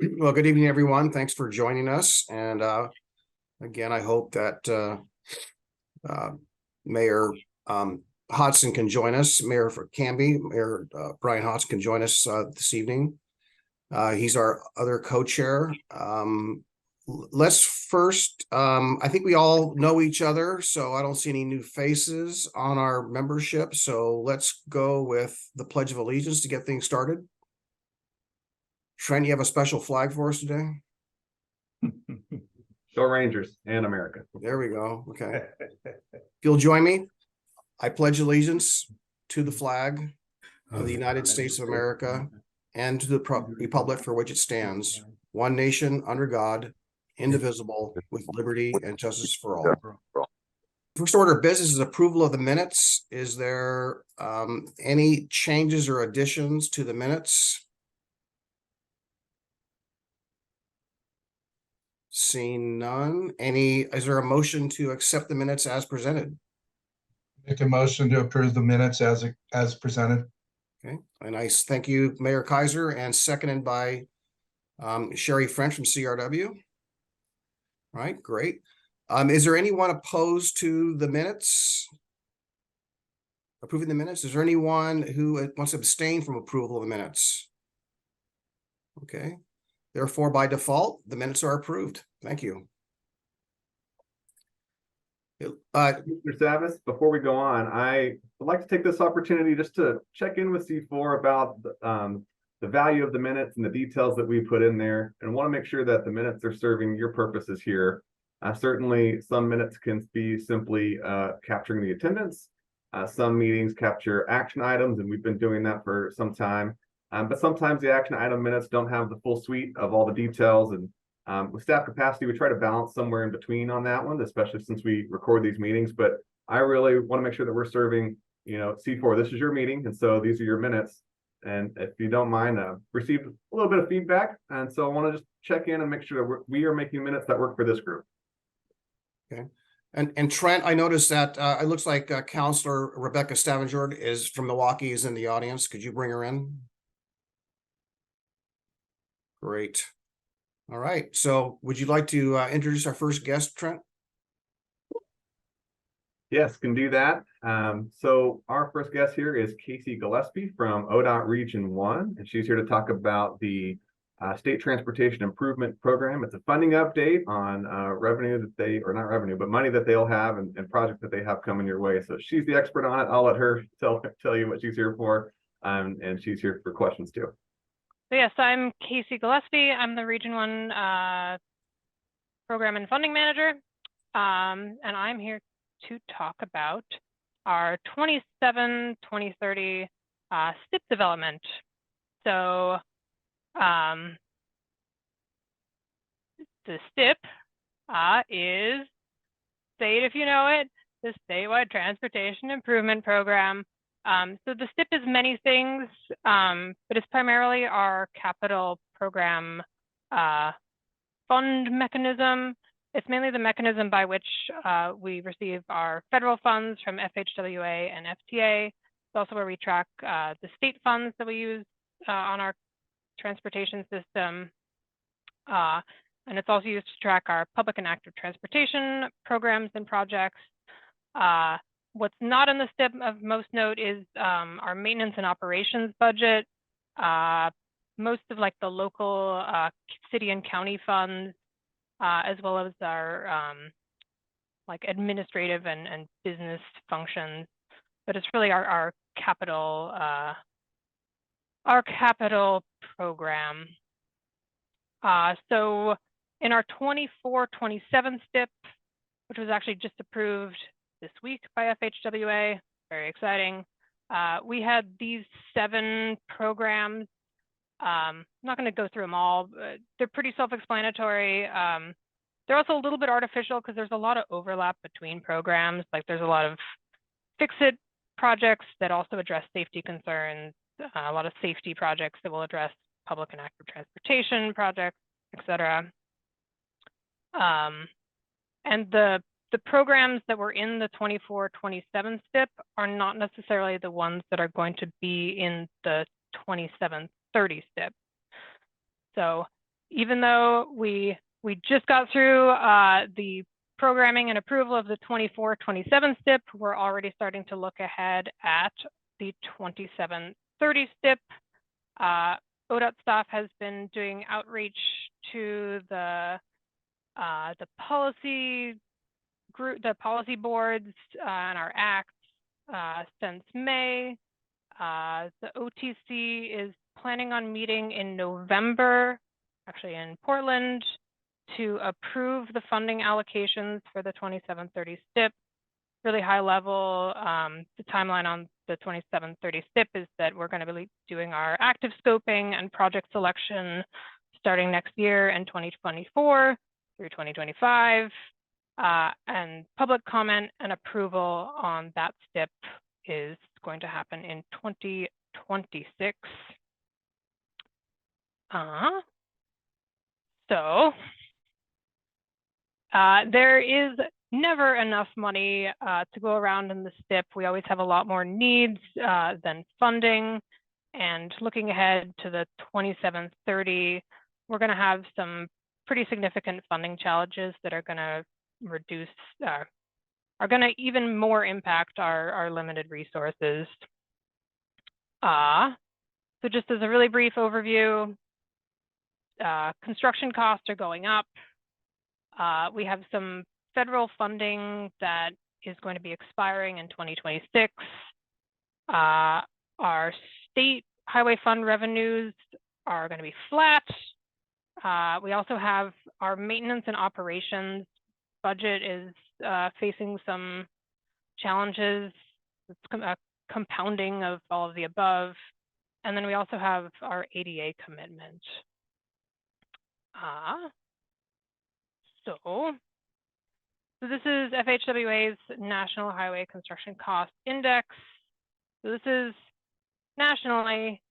Well, good evening, everyone. Thanks for joining us. And again, I hope that Mayor Hodson can join us. Mayor for Canby, Mayor Brian Hodson can join us this evening. He's our other co-chair. Let's first, I think we all know each other, so I don't see any new faces on our membership. So let's go with the Pledge of Allegiance to get things started. Trent, you have a special flag for us today? Go Rangers and America. There we go. Okay. If you'll join me, I pledge allegiance to the flag of the United States of America and to the republic for which it stands, one nation under God, indivisible, with liberty and justice for all. First order of business is approval of the minutes. Is there any changes or additions to the minutes? Seeing none. Is there a motion to accept the minutes as presented? Make a motion to approve the minutes as presented. Okay, and I thank you, Mayor Kaiser, and seconded by Sherry French from CRW. All right, great. Is there anyone opposed to the minutes? Approving the minutes? Is there anyone who wants to abstain from approval of the minutes? Okay. Therefore, by default, the minutes are approved. Thank you. Mr. Savas, before we go on, I would like to take this opportunity just to check in with C4 about the value of the minutes and the details that we put in there, and want to make sure that the minutes are serving your purposes here. Certainly, some minutes can be simply capturing the attendance. Some meetings capture action items, and we've been doing that for some time. But sometimes the action item minutes don't have the full suite of all the details, and with staff capacity, we try to balance somewhere in between on that one, especially since we record these meetings. But I really want to make sure that we're serving, C4, this is your meeting, and so these are your minutes. And if you don't mind, received a little bit of feedback, and so I want to just check in and make sure that we are making minutes that work for this group. Okay. And Trent, I noticed that it looks like Counselor Rebecca Stavanger is from Milwaukee, is in the audience. Could you bring her in? Great. All right. So would you like to introduce our first guest, Trent? Yes, can do that. So our first guest here is Casey Gillespie from ODOT Region 1, and she's here to talk about the State Transportation Improvement Program. It's a funding update on revenue that they, or not revenue, but money that they'll have and projects that they have coming your way. So she's the expert on it. I'll let her tell you what she's here for, and she's here for questions too. So yes, I'm Casey Gillespie. I'm the Region 1 Program and Funding Manager, and I'm here to talk about our 2027-2030 STIP development. So the STIP is, say it if you know it, the Statewide Transportation Improvement Program. So the STIP is many things, but it's primarily our capital program fund mechanism. It's mainly the mechanism by which we receive our federal funds from FHWA and FTA. It's also where we track the state funds that we use on our transportation system. And it's also used to track our public and active transportation programs and projects. What's not in the STIP of most note is our maintenance and operations budget. Most of like the local city and county funds, as well as our like administrative and business functions. But it's really our capital program. So in our 24-27 STIP, which was actually just approved this week by FHWA, very exciting. We had these 7 programs. I'm not going to go through them all. They're pretty self-explanatory. They're also a little bit artificial because there's a lot of overlap between programs. Like there's a lot of fix-it projects that also address safety concerns, a lot of safety projects that will address public and active transportation projects, etc. And the programs that were in the 24-27 STIP are not necessarily the ones that are going to be in the 27-30 STIP. So even though we just got through the programming and approval of the 24-27 STIP, we're already starting to look ahead at the 27-30 STIP. ODOT staff has been doing outreach to the policy group, the policy boards, and our acts since May. The OTC is planning on meeting in November, actually in Portland, to approve the funding allocations for the 27-30 STIP. Really high level, the timeline on the 27-30 STIP is that we're going to be doing our active scoping and project selection starting next year in 2024 through 2025. And public comment and approval on that STIP is going to happen in 2026. There is never enough money to go around in the STIP. We always have a lot more needs than funding. And looking ahead to the 27-30, we're going to have some pretty significant funding challenges that are going to reduce, are going to even more impact our limited resources. So just as a really brief overview, construction costs are going up. We have some federal funding that is going to be expiring in 2026. Our state highway fund revenues are going to be flat. We also have our maintenance and operations budget is facing some challenges. It's a compounding of all of the above. And then we also have our ADA commitment. So this is FHWA's National Highway Construction Cost Index. So this is nationally,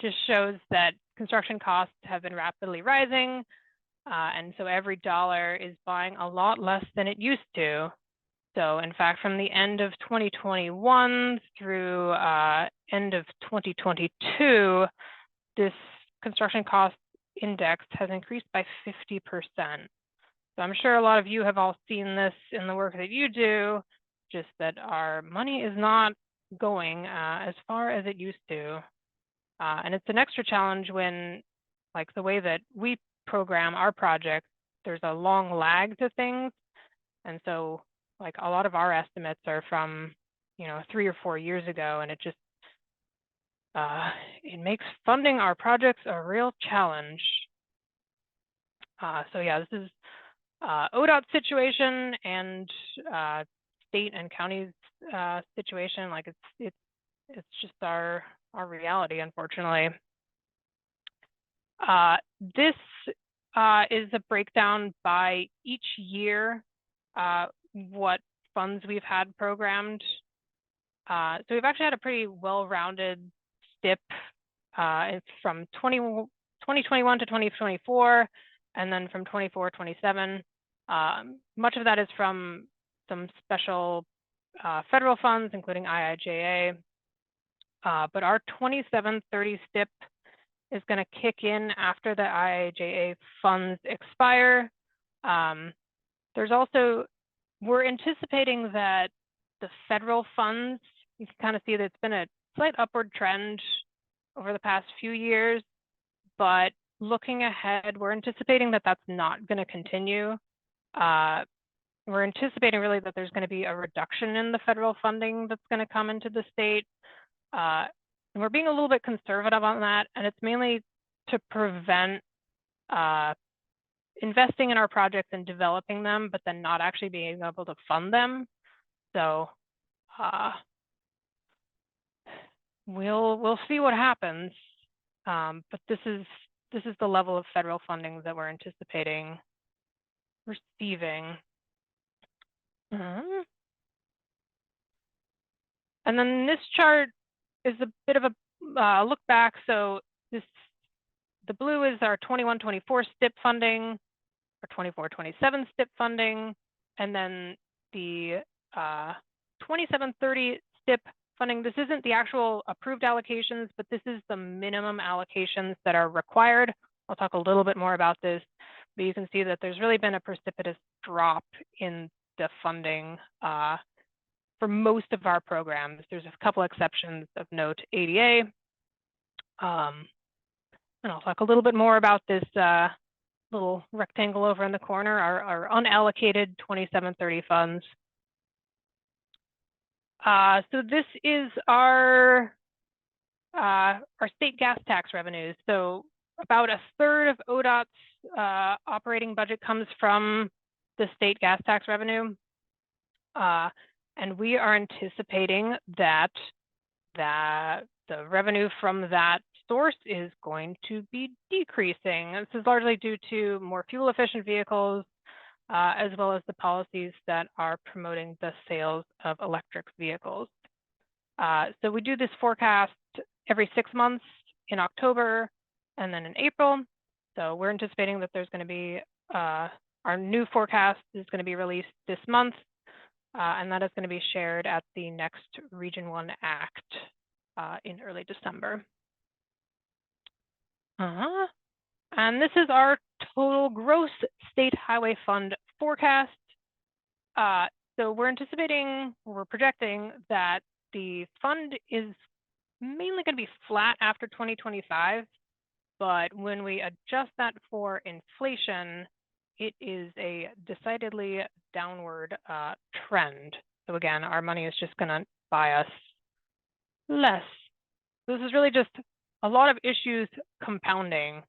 just shows that construction costs have been rapidly rising. And so every dollar is buying a lot less than it used to. So in fact, from the end of 2021 through end of 2022, this construction cost index has increased by 50%. So I'm sure a lot of you have all seen this in the work that you do, just that our money is not going as far as it used to. And it's an extra challenge when, like, the way that we program our projects, there's a long lag to things. And so, like, a lot of our estimates are from, 3 or 4 years ago, and it just, it makes funding our projects a real challenge. So yeah, this is ODOT situation and state and counties situation. Like it's just our reality, unfortunately. This is a breakdown by each year, what funds we've had programmed. So we've actually had a pretty well-rounded STIP from 2021 to 2024, and then from 24-27. Much of that is from some special federal funds, including IIJA. But our 27-30 STIP is going to kick in after the IIJA funds expire. There's also, we're anticipating that the federal funds, you can kind of see that it's been a slight upward trend over the past few years, but looking ahead, we're anticipating that that's not going to continue. We're anticipating really that there's going to be a reduction in the federal funding that's going to come into the state. And we're being a little bit conservative on that, and it's mainly to prevent investing in our projects and developing them, but then not actually being able to fund them. So we'll see what happens. But this is the level of federal funding that we're anticipating receiving. And then this chart is a bit of a look back. So the blue is our 21-24 STIP funding, our 24-27 STIP funding, and then the 27-30 STIP funding. This isn't the actual approved allocations, but this is the minimum allocations that are required. I'll talk a little bit more about this, but you can see that there's really been a precipitous drop in the funding for most of our programs. There's a couple exceptions of note, ADA. And I'll talk a little bit more about this little rectangle over in the corner, our unallocated 2730 funds. So this is our state gas tax revenues. So about a third of ODOT's operating budget comes from the state gas tax revenue. And we are anticipating that the revenue from that source is going to be decreasing. This is largely due to more fuel efficient vehicles, as well as the policies that are promoting the sales of electric vehicles. So we do this forecast every 6 months in October and then in April. So we're anticipating that there's going to be, our new forecast is going to be released this month, and that is going to be shared at the next Region 1 Act in early December. And this is our total gross state highway fund forecast. So we're projecting that the fund is mainly going to be flat after 2025, but when we adjust that for inflation, it is a decidedly downward trend. So again, our money is just going to buy us less. This is really just a lot of issues compounding,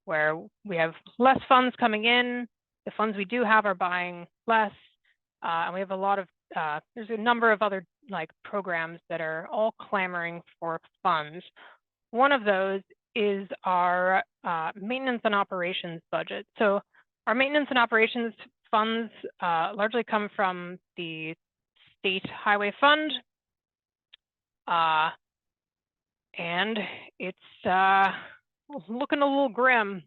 where we have less funds coming in, the funds we do have are buying less, and we have a lot of, there's a number of other like programs that are all clamoring for funds. One of those is our maintenance and operations budget. So our maintenance and operations funds largely come from the state highway fund, and it's looking a little grim.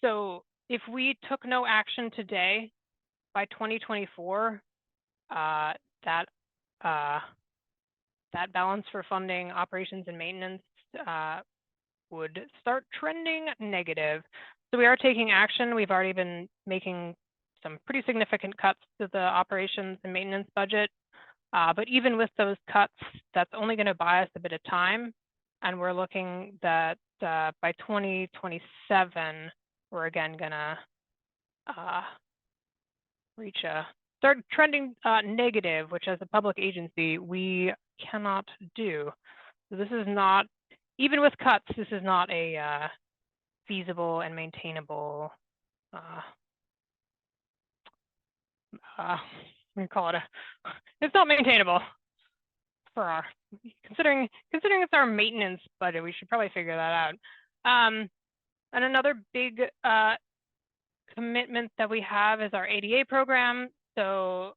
So if we took no action today, by 2024, that balance for funding operations and maintenance would start trending negative. So we are taking action. We've already been making some pretty significant cuts to the operations and maintenance budget. But even with those cuts, that's only going to buy us a bit of time. And we're looking that by 2027, we're again going to start trending negative, which as a public agency, we cannot do. So this is not, even with cuts, this is not a feasible and maintainable, we call it it's not maintainable for our, considering it's our maintenance budget, we should probably figure that out. And another big commitment that we have is our ADA program. So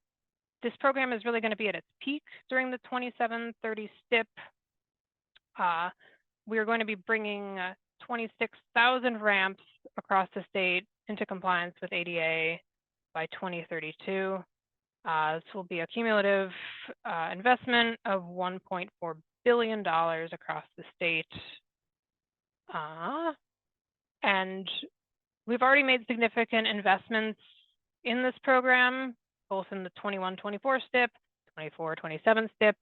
this program is really going to be at its peak during the 2730 STIP. We are going to be bringing 26,000 ramps across the state into compliance with ADA by 2032. This will be a cumulative investment of $1.4 billion across the state. And we've already made significant investments in this program, both in the 21-24 STIP, 24-27 STIP,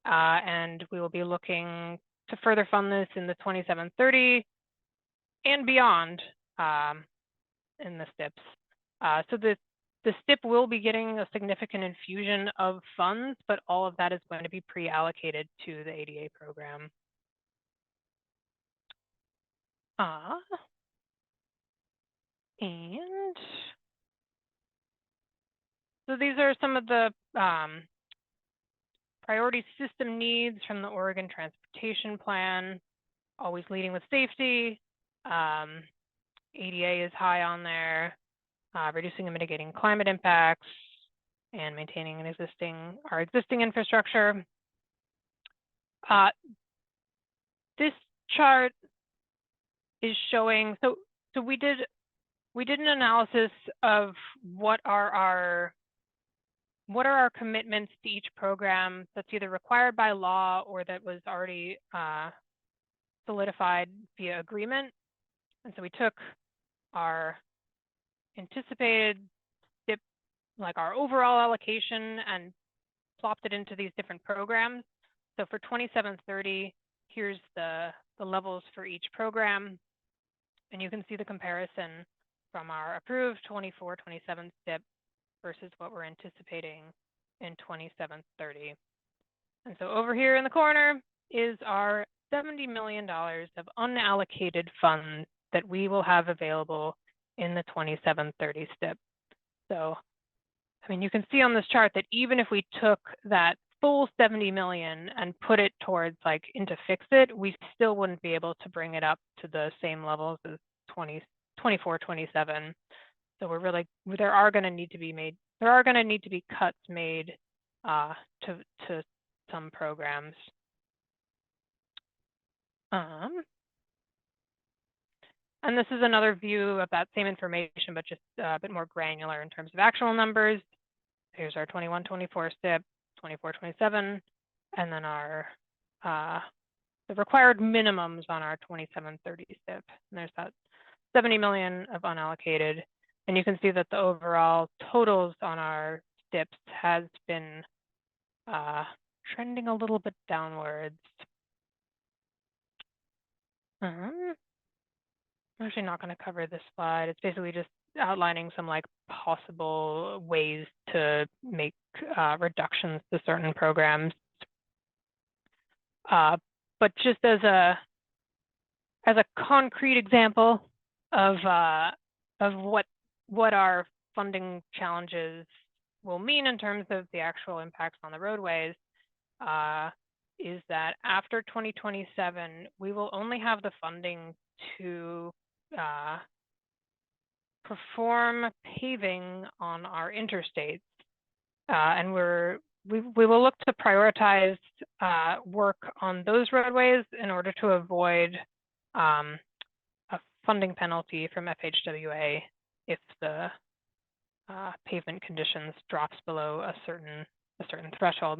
and we will be looking to further fund this in the 27-30 and beyond in the STIPs. So the STIP will be getting a significant infusion of funds, but all of that is going to be pre-allocated to the ADA program. And so these are some of the priority system needs from the Oregon Transportation Plan, always leading with safety. ADA is high on there, reducing and mitigating climate impacts, and maintaining our existing infrastructure. This chart is showing, so we did an analysis of what are our what are our commitments to each program that's either required by law or that was already solidified via agreement. And so we took our anticipated STIP, like our overall allocation, and plopped it into these different programs. So for 2730, here's the levels for each program. And you can see the comparison from our approved 24-27 STIP versus what we're anticipating in 2730. And so over here in the corner is our $70 million of unallocated funds that we will have available in the 2730 STIP. So, I mean, you can see on this chart that even if we took that full 70 million and put it towards like into fix it, we still wouldn't be able to bring it up to the same levels as 24-27. So we're really, there are going to need to be cuts made to some programs. And this is another view of that same information, but just a bit more granular in terms of actual numbers. Here's our 21-24 STIP, 24-27, and then our the required minimums on our 27-30 STIP. And there's that 70 million of unallocated. And you can see that the overall totals on our STIPs has been trending a little bit downwards. I'm actually not going to cover this slide. It's basically just outlining some like possible ways to make reductions to certain programs. But just as a concrete example of what our funding challenges will mean in terms of the actual impacts on the roadways, is that after 2027, we will only have the funding to perform paving on our interstates. And we will look to prioritize work on those roadways in order to avoid a funding penalty from FHWA if the pavement conditions drops below a certain threshold.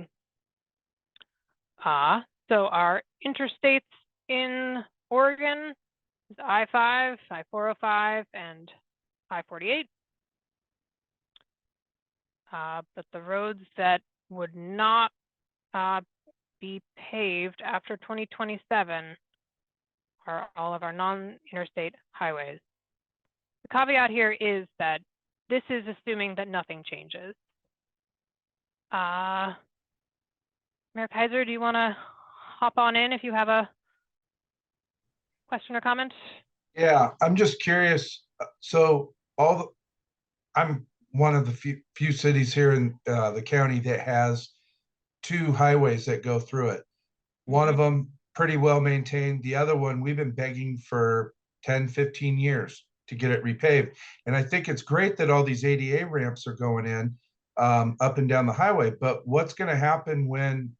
So our interstates in Oregon is I-5, I-405, and I-48. But the roads that would not be paved after 2027 are all of our non-interstate highways. The caveat here is that this is assuming that nothing changes. Mayor Kaiser, do you want to hop on in if you have a question or comment? Yeah, I'm just curious. So I'm one of the few cities here in the county that has 2 highways that go through it. One of them pretty well maintained. The other one, we've been begging for 10, 15 years to get it repaved. And I think it's great that all these ADA ramps are going in up and down the highway. But what's going to happen when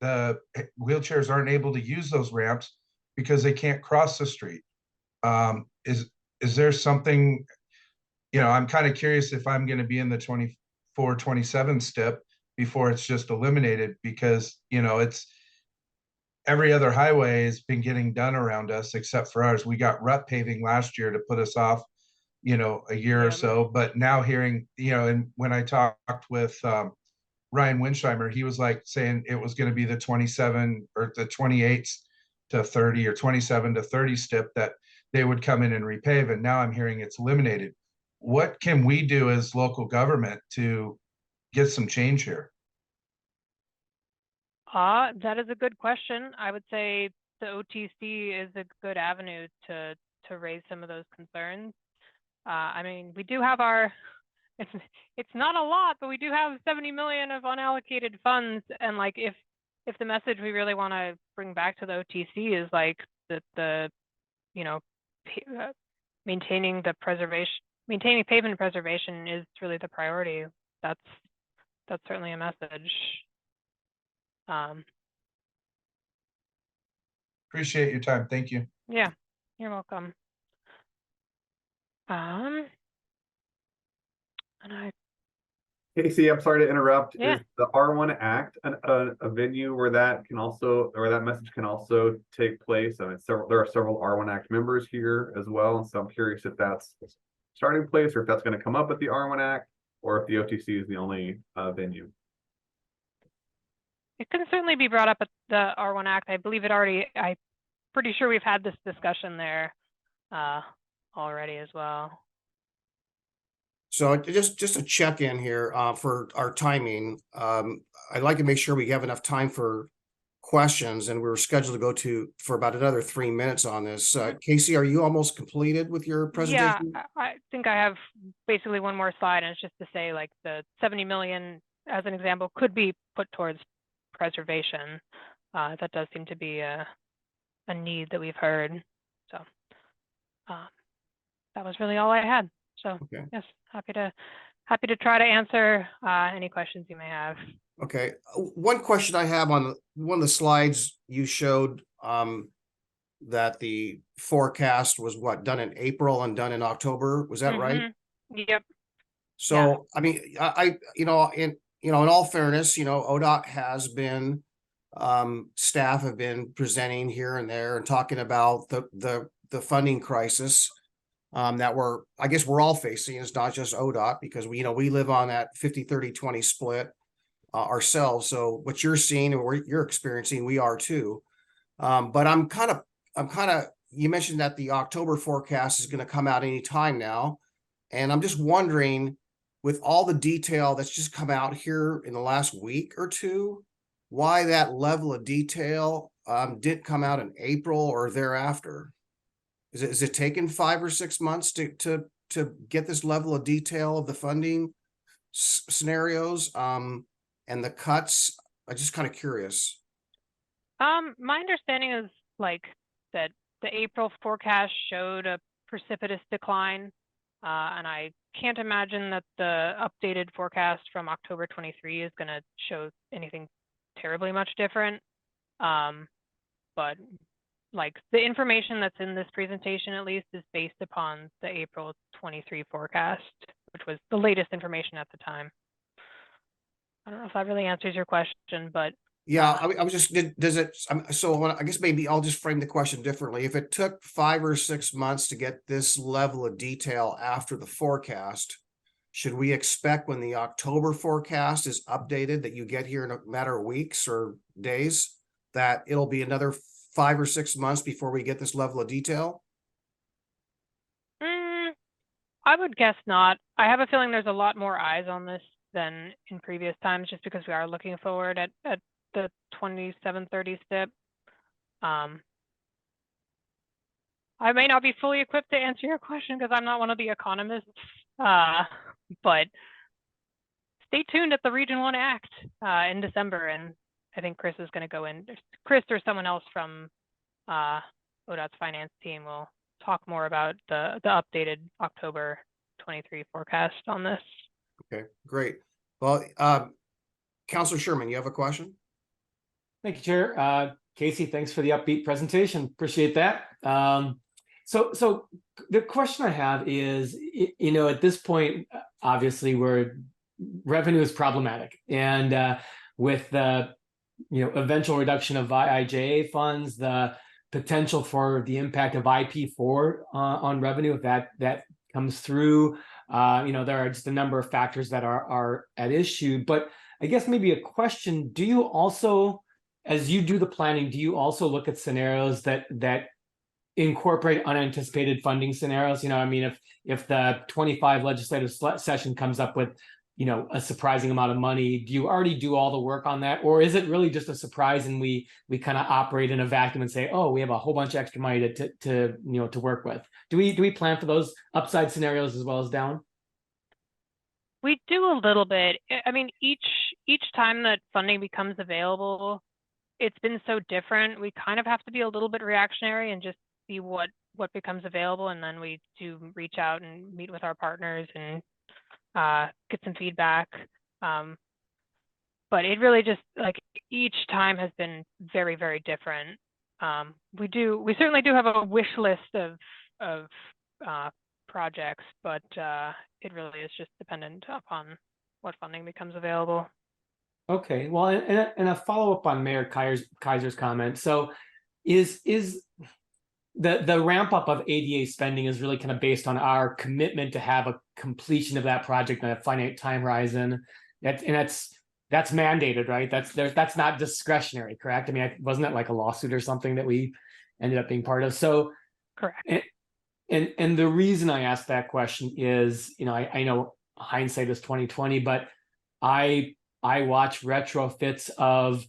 the wheelchairs aren't able to use those ramps because they can't cross the street? Is there something, I'm kind of curious if I'm going to be in the 24-27 STIP before it's just eliminated, because it's every other highway has been getting done around us except for ours. We got rut paving last year to put us off a year or so, but now hearing and when I talked with Ryan Winsheimer, he was like saying it was going to be the 27 or the 28 to 30 or 27 to 30 STIP that they would come in and repave, and now I'm hearing it's eliminated. What can we do as local government to get some change here? That is a good question. I would say the OTC is a good avenue to raise some of those concerns. I mean, we do have it's not a lot, but we do have 70 million of unallocated funds. And like, if the message we really want to bring back to the OTC is like that maintaining pavement preservation is really the priority, that's certainly a message. Appreciate your time. Thank you. Yeah, you're welcome. And Casey, I'm sorry to interrupt. Yeah. Is the R1 Act a venue where that can also, or that message can also take place? I mean, there are several R1 Act members here as well, and so I'm curious if that's a starting place or if that's going to come up at the R1 Act, or if the OTC is the only venue. It can certainly be brought up at the R1 Act. I believe I'm pretty sure we've had this discussion there already as well. So just a check in here for our timing. I'd like to make sure we have enough time for questions, and we're scheduled to go for about another 3 minutes on this. Casey, are you almost completed with your presentation? Yeah, I think I have basically one more slide, and it's just to say like the 70 million as an example could be put towards preservation. That does seem to be a need that we've heard. So that was really all I had. So Okay. yes, happy to try to answer any questions you may have. Okay. One question I have on one of the slides you showed that the forecast was done in April and done in October. Was that right? Yep. So, I mean, in all fairness, ODOT has been, staff have been presenting here and there and talking about the funding crisis that I guess we're all facing. It's not just ODOT, because we live on that 50-30-20 split ourselves. So what you're seeing and what you're experiencing, we are too. But I'm kind of, you mentioned that the October forecast is going to come out anytime now. And I'm just wondering, with all the detail that's just come out here in the last week or two, why that level of detail didn't come out in April or thereafter. Is it taking 5 or 6 months to get this level of detail of the funding scenarios and the cuts? I'm just kind of curious. My understanding is like that the April forecast showed a precipitous decline, and I can't imagine that the updated forecast from October 23 is going to show anything terribly much different. But like the information that's in this presentation at least is based upon the April 23 forecast, which was the latest information at the time. I don't know if that really answers your question, but yeah, I was just, does it, so I guess maybe I'll just frame the question differently. If it took 5 or 6 months to get this level of detail after the forecast, should we expect when the October forecast is updated that you get here in a matter of weeks or days, that it'll be another 5 or 6 months before we get this level of detail? I would guess not. I have a feeling there's a lot more eyes on this than in previous times, just because we are looking forward at the 2730 SIP. I may not be fully equipped to answer your question because I'm not one of the economists, but stay tuned at the Region 1 Act in December, and I think Chris is going to go in. Chris or someone else from ODOT's finance team will talk more about the updated October 23 forecast on this. Okay, great. Well, Councilor Sherman, you have a question? Thank you, Chair. Casey, thanks for the upbeat presentation. Appreciate that. So the question I have is, at this point, obviously, revenue is problematic, and with the eventual reduction of IIJA funds, the potential for the impact of IP4 on revenue, if that comes through, there are just a number of factors that are at issue. But I guess maybe a question: do you also, as you do the planning, do you also look at scenarios that incorporate unanticipated funding scenarios? If the 25 legislative session comes up with a surprising amount of money, do you already do all the work on that, or is it really just a surprise and we kind of operate in a vacuum and say, oh, we have a whole bunch of extra money to work with? Do we plan for those upside scenarios as well as down? We do a little bit. I mean, each time that funding becomes available, it's been so different. We kind of have to be a little bit reactionary and just see what becomes available, and then we do reach out and meet with our partners and get some feedback. But it really just, like, each time has been very, very different. We certainly do have a wish list of projects, but it really is just dependent upon what funding becomes available. Okay, well, and a follow-up on Mayor Kaiser's comment. So is the ramp up of ADA spending is really kind of based on our commitment to have a completion of that project in a finite time horizon. That's mandated, right? That's not discretionary, correct? I mean, wasn't that like a lawsuit or something that we ended up being part of? So Correct. and the reason I asked that question is, I know hindsight is 2020, but I watch retrofits of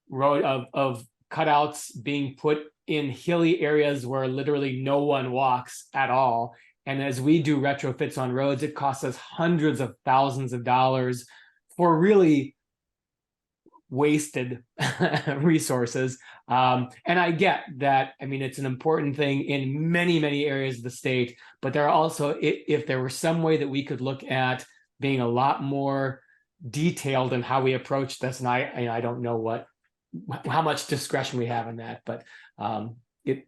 road of cutouts being put in hilly areas where literally no one walks at all. And as we do retrofits on roads, it costs us hundreds of thousands of dollars for really wasted resources. And I get that. I mean, it's an important thing in many, many areas of the state, but there are also, if there were some way that we could look at being a lot more detailed in how we approach this, and I don't know how much discretion we have in that, but it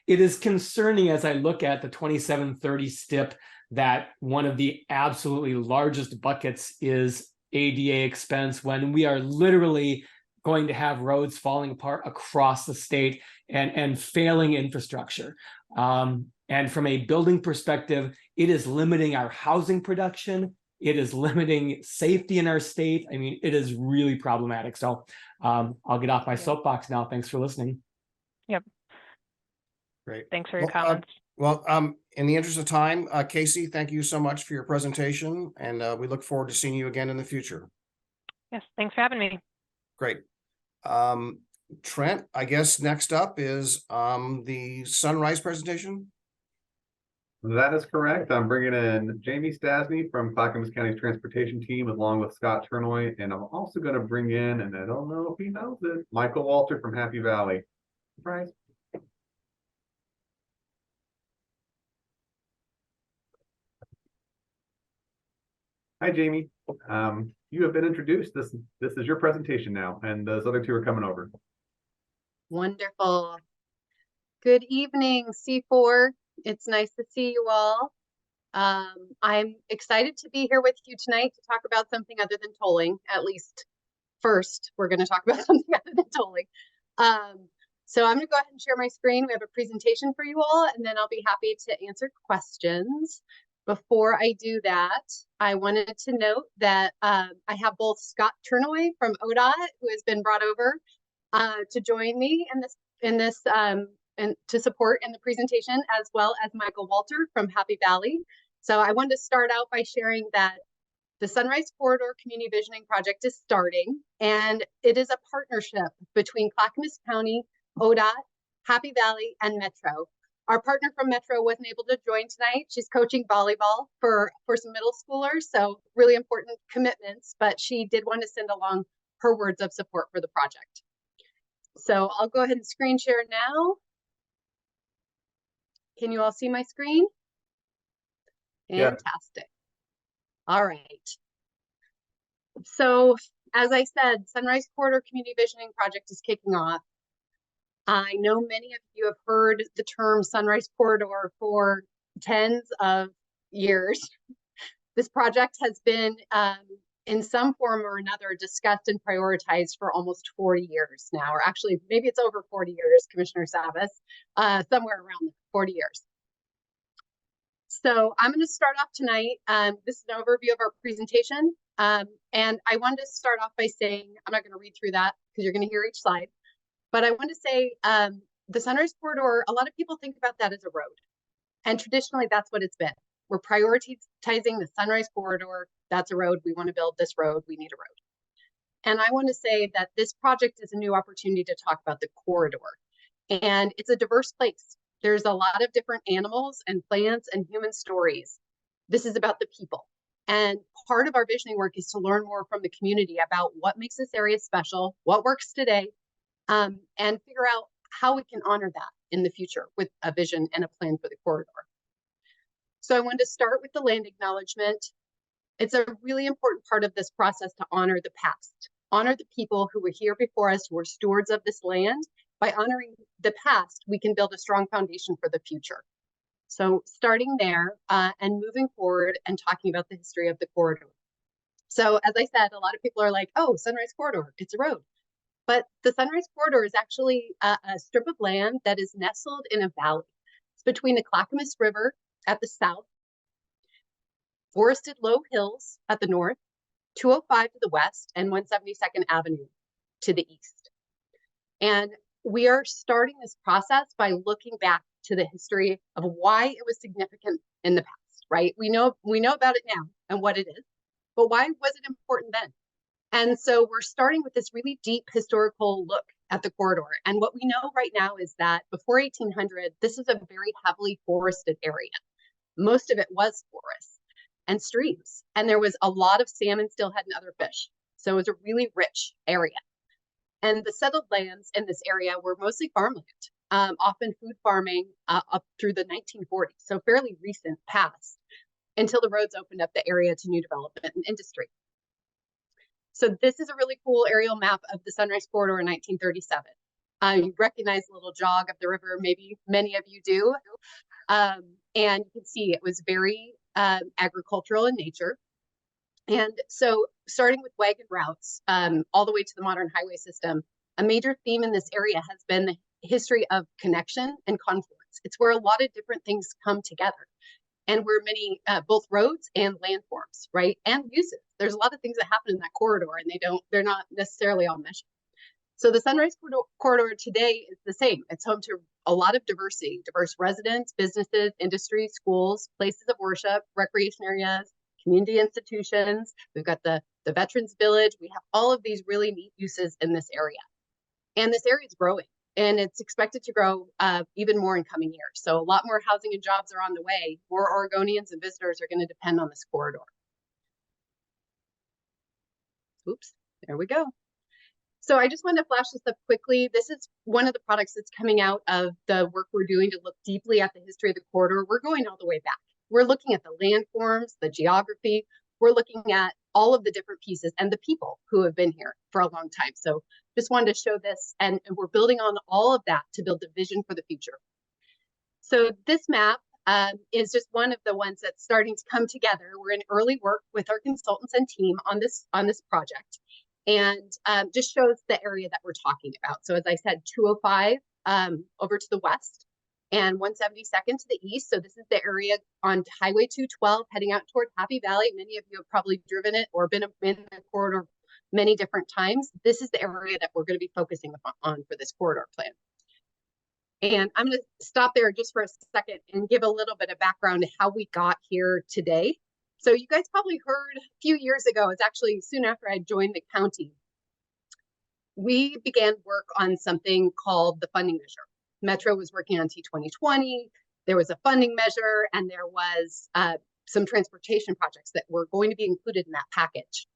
is concerning as I look at the 2730 STIP that one of the absolutely largest buckets is ADA expense when we are literally going to have roads falling apart across the state and failing infrastructure. And from a building perspective, it is limiting our housing production. It is limiting safety in our state. I mean, it is really problematic. So I'll get off my soapbox now. Thanks for listening. Yep. Great. Thanks for your Well, comments. In the interest of time, Casey, thank you so much for your presentation, and we look forward to seeing you again in the future. Yes, thanks for having me. Great. Trent, I guess next up is the sunrise presentation. That is correct. I'm bringing in Jamie Stasny from Clackamas County's transportation team, along with Scott Turnoy, and I'm also going to bring in, and I don't know if he knows it, Michael Walter from Happy Valley. Surprise. Hi, Jamie. You have been introduced. This is your presentation now, and those other two are coming over. Wonderful. Good evening, C4. It's nice to see you all. I'm excited to be here with you tonight to talk about something other than tolling. At least first, we're going to talk about something other than tolling. So I'm going to go ahead and share my screen. We have a presentation for you all, and then I'll be happy to answer questions. Before I do that, I wanted to note that I have both Scott Turnoy from ODOT, who has been brought over to join me in this and to support in the presentation, as well as Michael Walter from Happy Valley. So I wanted to start out by sharing that the Sunrise Corridor Community Visioning Project is starting, and it is a partnership between Clackamas County, ODOT, Happy Valley, and Metro. Our partner from Metro wasn't able to join tonight. She's coaching volleyball for some middle schoolers, so really important commitments, but she did want to send along her words of support for the project. So I'll go ahead and screen share now. Can you all see my screen? Fantastic. Yeah. All right. So as I said, Sunrise Corridor Community Visioning Project is kicking off. I know many of you have heard the term Sunrise Corridor for tens of years. This project has been in some form or another discussed and prioritized for almost 40 years now, or actually maybe it's over 40 years, Commissioner Savas, somewhere around 40 years. So I'm going to start off tonight. This is an overview of our presentation. And I wanted to start off by saying, I'm not going to read through that because you're going to hear each slide. But I want to say the Sunrise Corridor, a lot of people think about that as a road. And traditionally, that's what it's been. We're prioritizing the Sunrise Corridor. That's a road. We want to build this road. We need a road. And I want to say that this project is a new opportunity to talk about the corridor. And it's a diverse place. There's a lot of different animals and plants and human stories. This is about the people. And part of our visioning work is to learn more from the community about what makes this area special, what works today, and figure out how we can honor that in the future with a vision and a plan for the corridor. So I wanted to start with the land acknowledgement. It's a really important part of this process to honor the past, honor the people who were here before us, who were stewards of this land. By honoring the past, we can build a strong foundation for the future. So starting there and moving forward and talking about the history of the corridor. So as I said, a lot of people are like, oh, Sunrise Corridor, it's a road. But the Sunrise Corridor is actually a strip of land that is nestled in a valley. It's between the Clackamas River at the south, forested low hills at the north, 205 to the west, and 172nd Avenue to the east. And we are starting this process by looking back to the history of why it was significant in the past, right? We know about it now and what it is, but why was it important then? And so we're starting with this really deep historical look at the corridor. And what we know right now is that before 1800, this is a very heavily forested area. Most of it was forests and streams. And there was a lot of salmon, steelhead, and other fish. So it was a really rich area. And the settled lands in this area were mostly farmland, often food farming up through the 1940s. So fairly recent past, until the roads opened up the area to new development and industry. So this is a really cool aerial map of the Sunrise Corridor in 1937. You recognize the little jog of the river, maybe many of you do. And you can see it was very agricultural in nature. And so starting with wagon routes all the way to the modern highway system, a major theme in this area has been the history of connection and confluence. It's where a lot of different things come together, and where many both roads and landforms, right, and uses. There's a lot of things that happen in that corridor, and they're not necessarily all meshed. So the Sunrise Corridor today is the same. It's home to a lot of diversity, diverse residents, businesses, industries, schools, places of worship, recreation areas, community institutions. We've got the Veterans Village. We have all of these really neat uses in this area. And this area is growing, and it's expected to grow even more in coming years. So a lot more housing and jobs are on the way. More Oregonians and visitors are going to depend on this corridor. Oops, there we go. So I just wanted to flash this up quickly. This is one of the products that's coming out of the work we're doing to look deeply at the history of the corridor. We're going all the way back. We're looking at the landforms, the geography. We're looking at all of the different pieces and the people who have been here for a long time. So just wanted to show this, and we're building on all of that to build a vision for the future. So this map is just one of the ones that's starting to come together. We're in early work with our consultants and team on this project, and just shows the area that we're talking about. So as I said, 205 over to the west, and 172nd to the east. So this is the area on Highway 212 heading out toward Happy Valley. Many of you have probably driven it or been in the corridor many different times. This is the area that we're going to be focusing on for this corridor plan. And I'm going to stop there just for a second and give a little bit of background to how we got here today. So you guys probably heard a few years ago, it's actually soon after I joined the county, we began work on something called the funding measure. Metro was working on T2020. There was a funding measure, and there was some transportation projects that were going to be included in that package.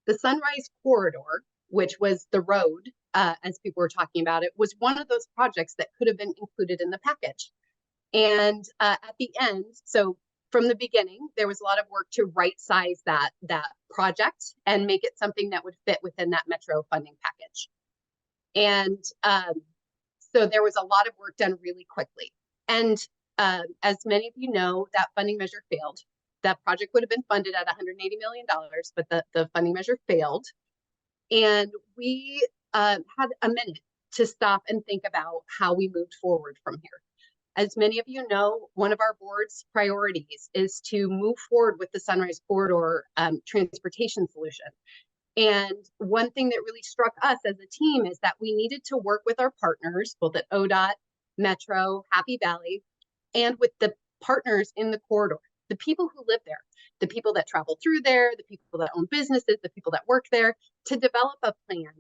The Sunrise Corridor, which was the road, as people were talking about it, was one of those projects that could have been included in the package. And at the end, so from the beginning, there was a lot of work to right size that project and make it something that would fit within that Metro funding package. And so there was a lot of work done really quickly. And as many of you know, that funding measure failed. That project would have been funded at $180 million, but the funding measure failed. And we had a minute to stop and think about how we moved forward from here. As many of you know, one of our board's priorities is to move forward with the Sunrise Corridor transportation solution. And one thing that really struck us as a team is that we needed to work with our partners, both at ODOT, Metro, Happy Valley, and with the partners in the corridor, the people who live there, the people that travel through there, the people that own businesses, the people that work there, to develop a plan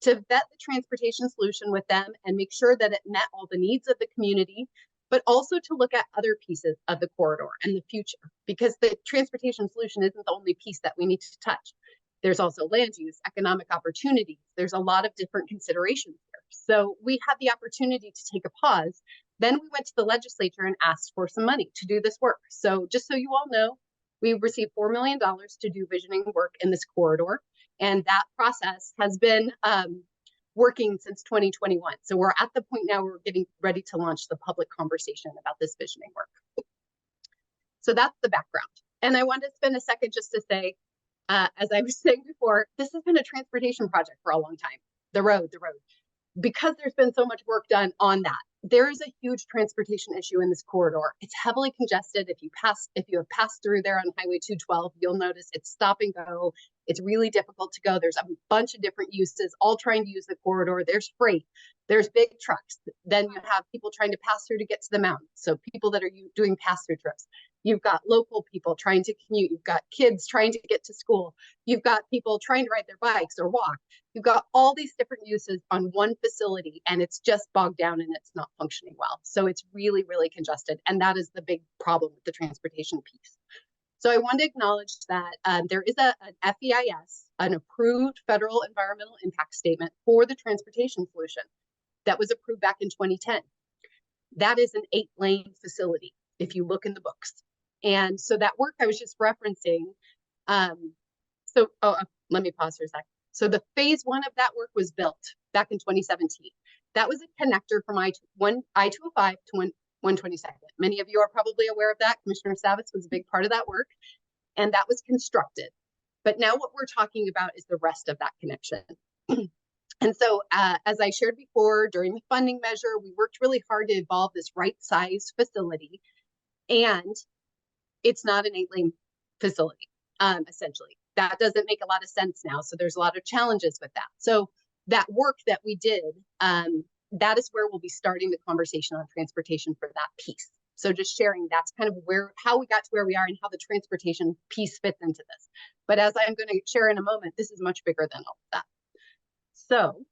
to vet the transportation solution with them and make sure that it met all the needs of the community, but also to look at other pieces of the corridor and the future, because the transportation solution isn't the only piece that we need to touch. There's also land use, economic opportunities. There's a lot of different considerations here. So we had the opportunity to take a pause. Then we went to the legislature and asked for some money to do this work. So just so you all know, we received $4 million to do visioning work in this corridor. And that process has been working since 2021. So we're at the point now where we're getting ready to launch the public conversation about this visioning work. So that's the background. And I wanted to spend a second just to say, As I was saying before, this has been a transportation project for a long time. The road. Because there's been so much work done on that, there is a huge transportation issue in this corridor. It's heavily congested. If you have passed through there on Highway 212, you'll notice it's stop and go. It's really difficult to go. There's a bunch of different uses, all trying to use the corridor. There's freight, there's big trucks. Then you have people trying to pass through to get to the mountains. So people that are doing pass-through trips. You've got local people trying to commute. You've got kids trying to get to school. You've got people trying to ride their bikes or walk. You've got all these different uses on one facility, and it's just bogged down and it's not functioning well. So it's really, really congested. And that is the big problem with the transportation piece. So I want to acknowledge that there is an FEIS, an approved federal environmental impact statement for the transportation solution that was approved back in 2010. That is an 8-lane facility, if you look in the books. And so that work I was just referencing, let me pause for a sec. So the phase 1 of that work was built back in 2017. That was a connector from I-205 to 122nd. Many of you are probably aware of that. Commissioner Savitz was a big part of that work, and that was constructed. But now what we're talking about is the rest of that connection. And so as I shared before, during the funding measure, we worked really hard to evolve this right-sized facility, and it's not an 8-lane facility, essentially. That doesn't make a lot of sense now. So there's a lot of challenges with that. So that work that we did, that is where we'll be starting the conversation on transportation for that piece. So just sharing, that's kind of how we got to where we are and how the transportation piece fits into this. But as I'm going to share in a moment, this is much bigger than all of that. So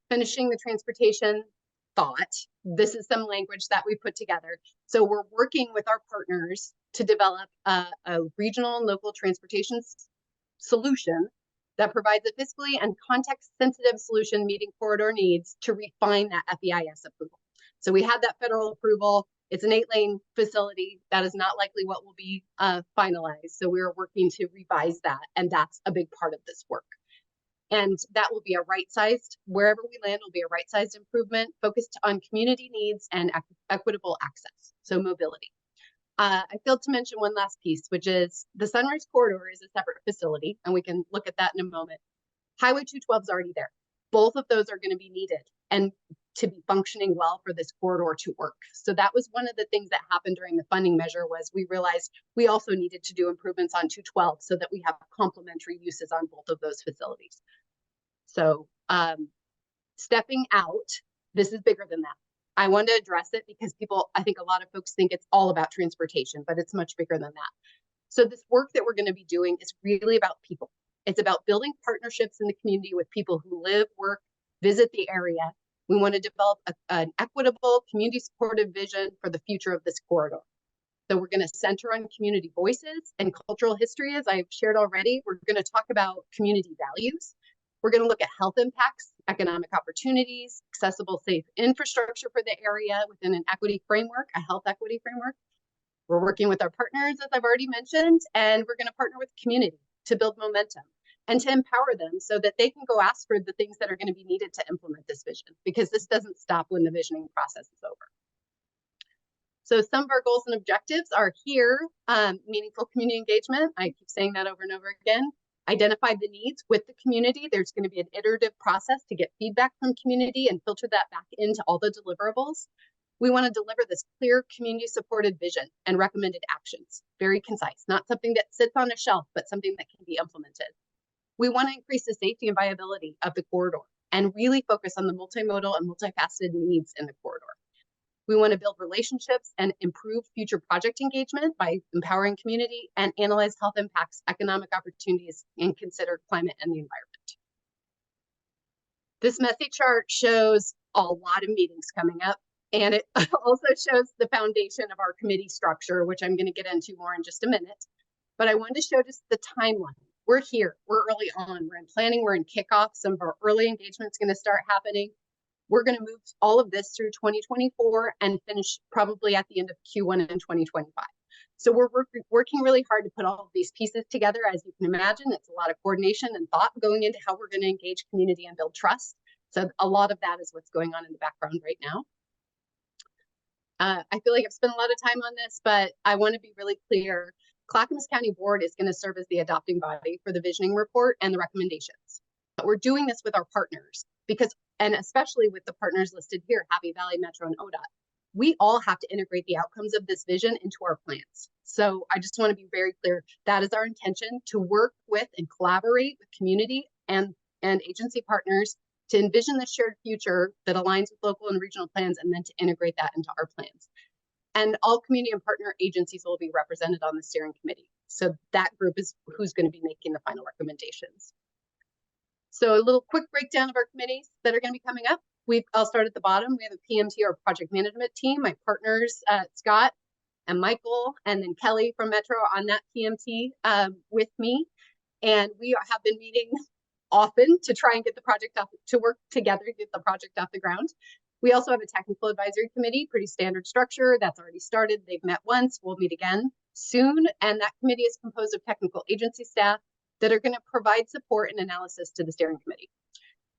finishing the transportation thought, this is some language that we put together. So we're working with our partners to develop a regional and local transportation solution that provides a fiscally and context-sensitive solution meeting corridor needs to refine that FEIS approval. So we had that federal approval. It's an 8-lane facility. That is not likely what will be finalized. So we're working to revise that, and that's a big part of this work. And that will be a right-sized, wherever we land will be a right-sized improvement focused on community needs and equitable access, so mobility. I failed to mention one last piece, which is the Sunrise Corridor is a separate facility, and we can look at that in a moment. Highway 212 is already there. Both of those are going to be needed and to be functioning well for this corridor to work. So that was one of the things that happened during the funding measure was we realized we also needed to do improvements on 212 so that we have complementary uses on both of those facilities. So stepping out, this is bigger than that. I want to address it because I think a lot of folks think it's all about transportation, but it's much bigger than that. So this work that we're going to be doing is really about people. It's about building partnerships in the community with people who live, work, visit the area. We want to develop an equitable, community-supportive vision for the future of this corridor. So we're going to center on community voices and cultural history, as I've shared already. We're going to talk about community values. We're going to look at health impacts, economic opportunities, accessible, safe infrastructure for the area within an equity framework, a health equity framework. We're working with our partners, as I've already mentioned, and we're going to partner with the community to build momentum and to empower them so that they can go ask for the things that are going to be needed to implement this vision, because this doesn't stop when the visioning process is over. So some of our goals and objectives are here, meaningful community engagement. I keep saying that over and over again. Identify the needs with the community. There's going to be an iterative process to get feedback from community and filter that back into all the deliverables. We want to deliver this clear community-supported vision and recommended actions. Very concise, not something that sits on a shelf, but something that can be implemented. We want to increase the safety and viability of the corridor and really focus on the multimodal and multifaceted needs in the corridor. We want to build relationships and improve future project engagement by empowering community and analyze health impacts, economic opportunities, and consider climate and the environment. This messy chart shows a lot of meetings coming up, and it also shows the foundation of our committee structure, which I'm going to get into more in just a minute. But I wanted to show just the timeline. We're here, we're early on, we're in planning, we're in kickoff. Some of our early engagement's going to start happening. We're going to move all of this through 2024 and finish probably at the end of Q1 in 2025. So we're working really hard to put all of these pieces together. As you can imagine, it's a lot of coordination and thought going into how we're going to engage community and build trust. So a lot of that is what's going on in the background right now. I feel like I've spent a lot of time on this, but I want to be really clear. Clackamas County Board is going to serve as the adopting body for the visioning report and the recommendations. But we're doing this with our partners because, and especially with the partners listed here, Happy Valley Metro and ODOT, we all have to integrate the outcomes of this vision into our plans. So I just want to be very clear, that is our intention, to work with and collaborate with community and agency partners to envision the shared future that aligns with local and regional plans, and then to integrate that into our plans. And all community and partner agencies will be represented on the steering committee. So that group is who's going to be making the final recommendations. So a little quick breakdown of our committees that are going to be coming up. I'll start at the bottom. We have a PMT, or project management team. My partners, Scott and Michael, and then Kelly from Metro on that PMT with me. And we have been meeting often to try and get the project to work together to get the project off the ground. We also have a technical advisory committee, pretty standard structure. That's already started. They've met once. We'll meet again soon. And that committee is composed of technical agency staff that are going to provide support and analysis to the steering committee.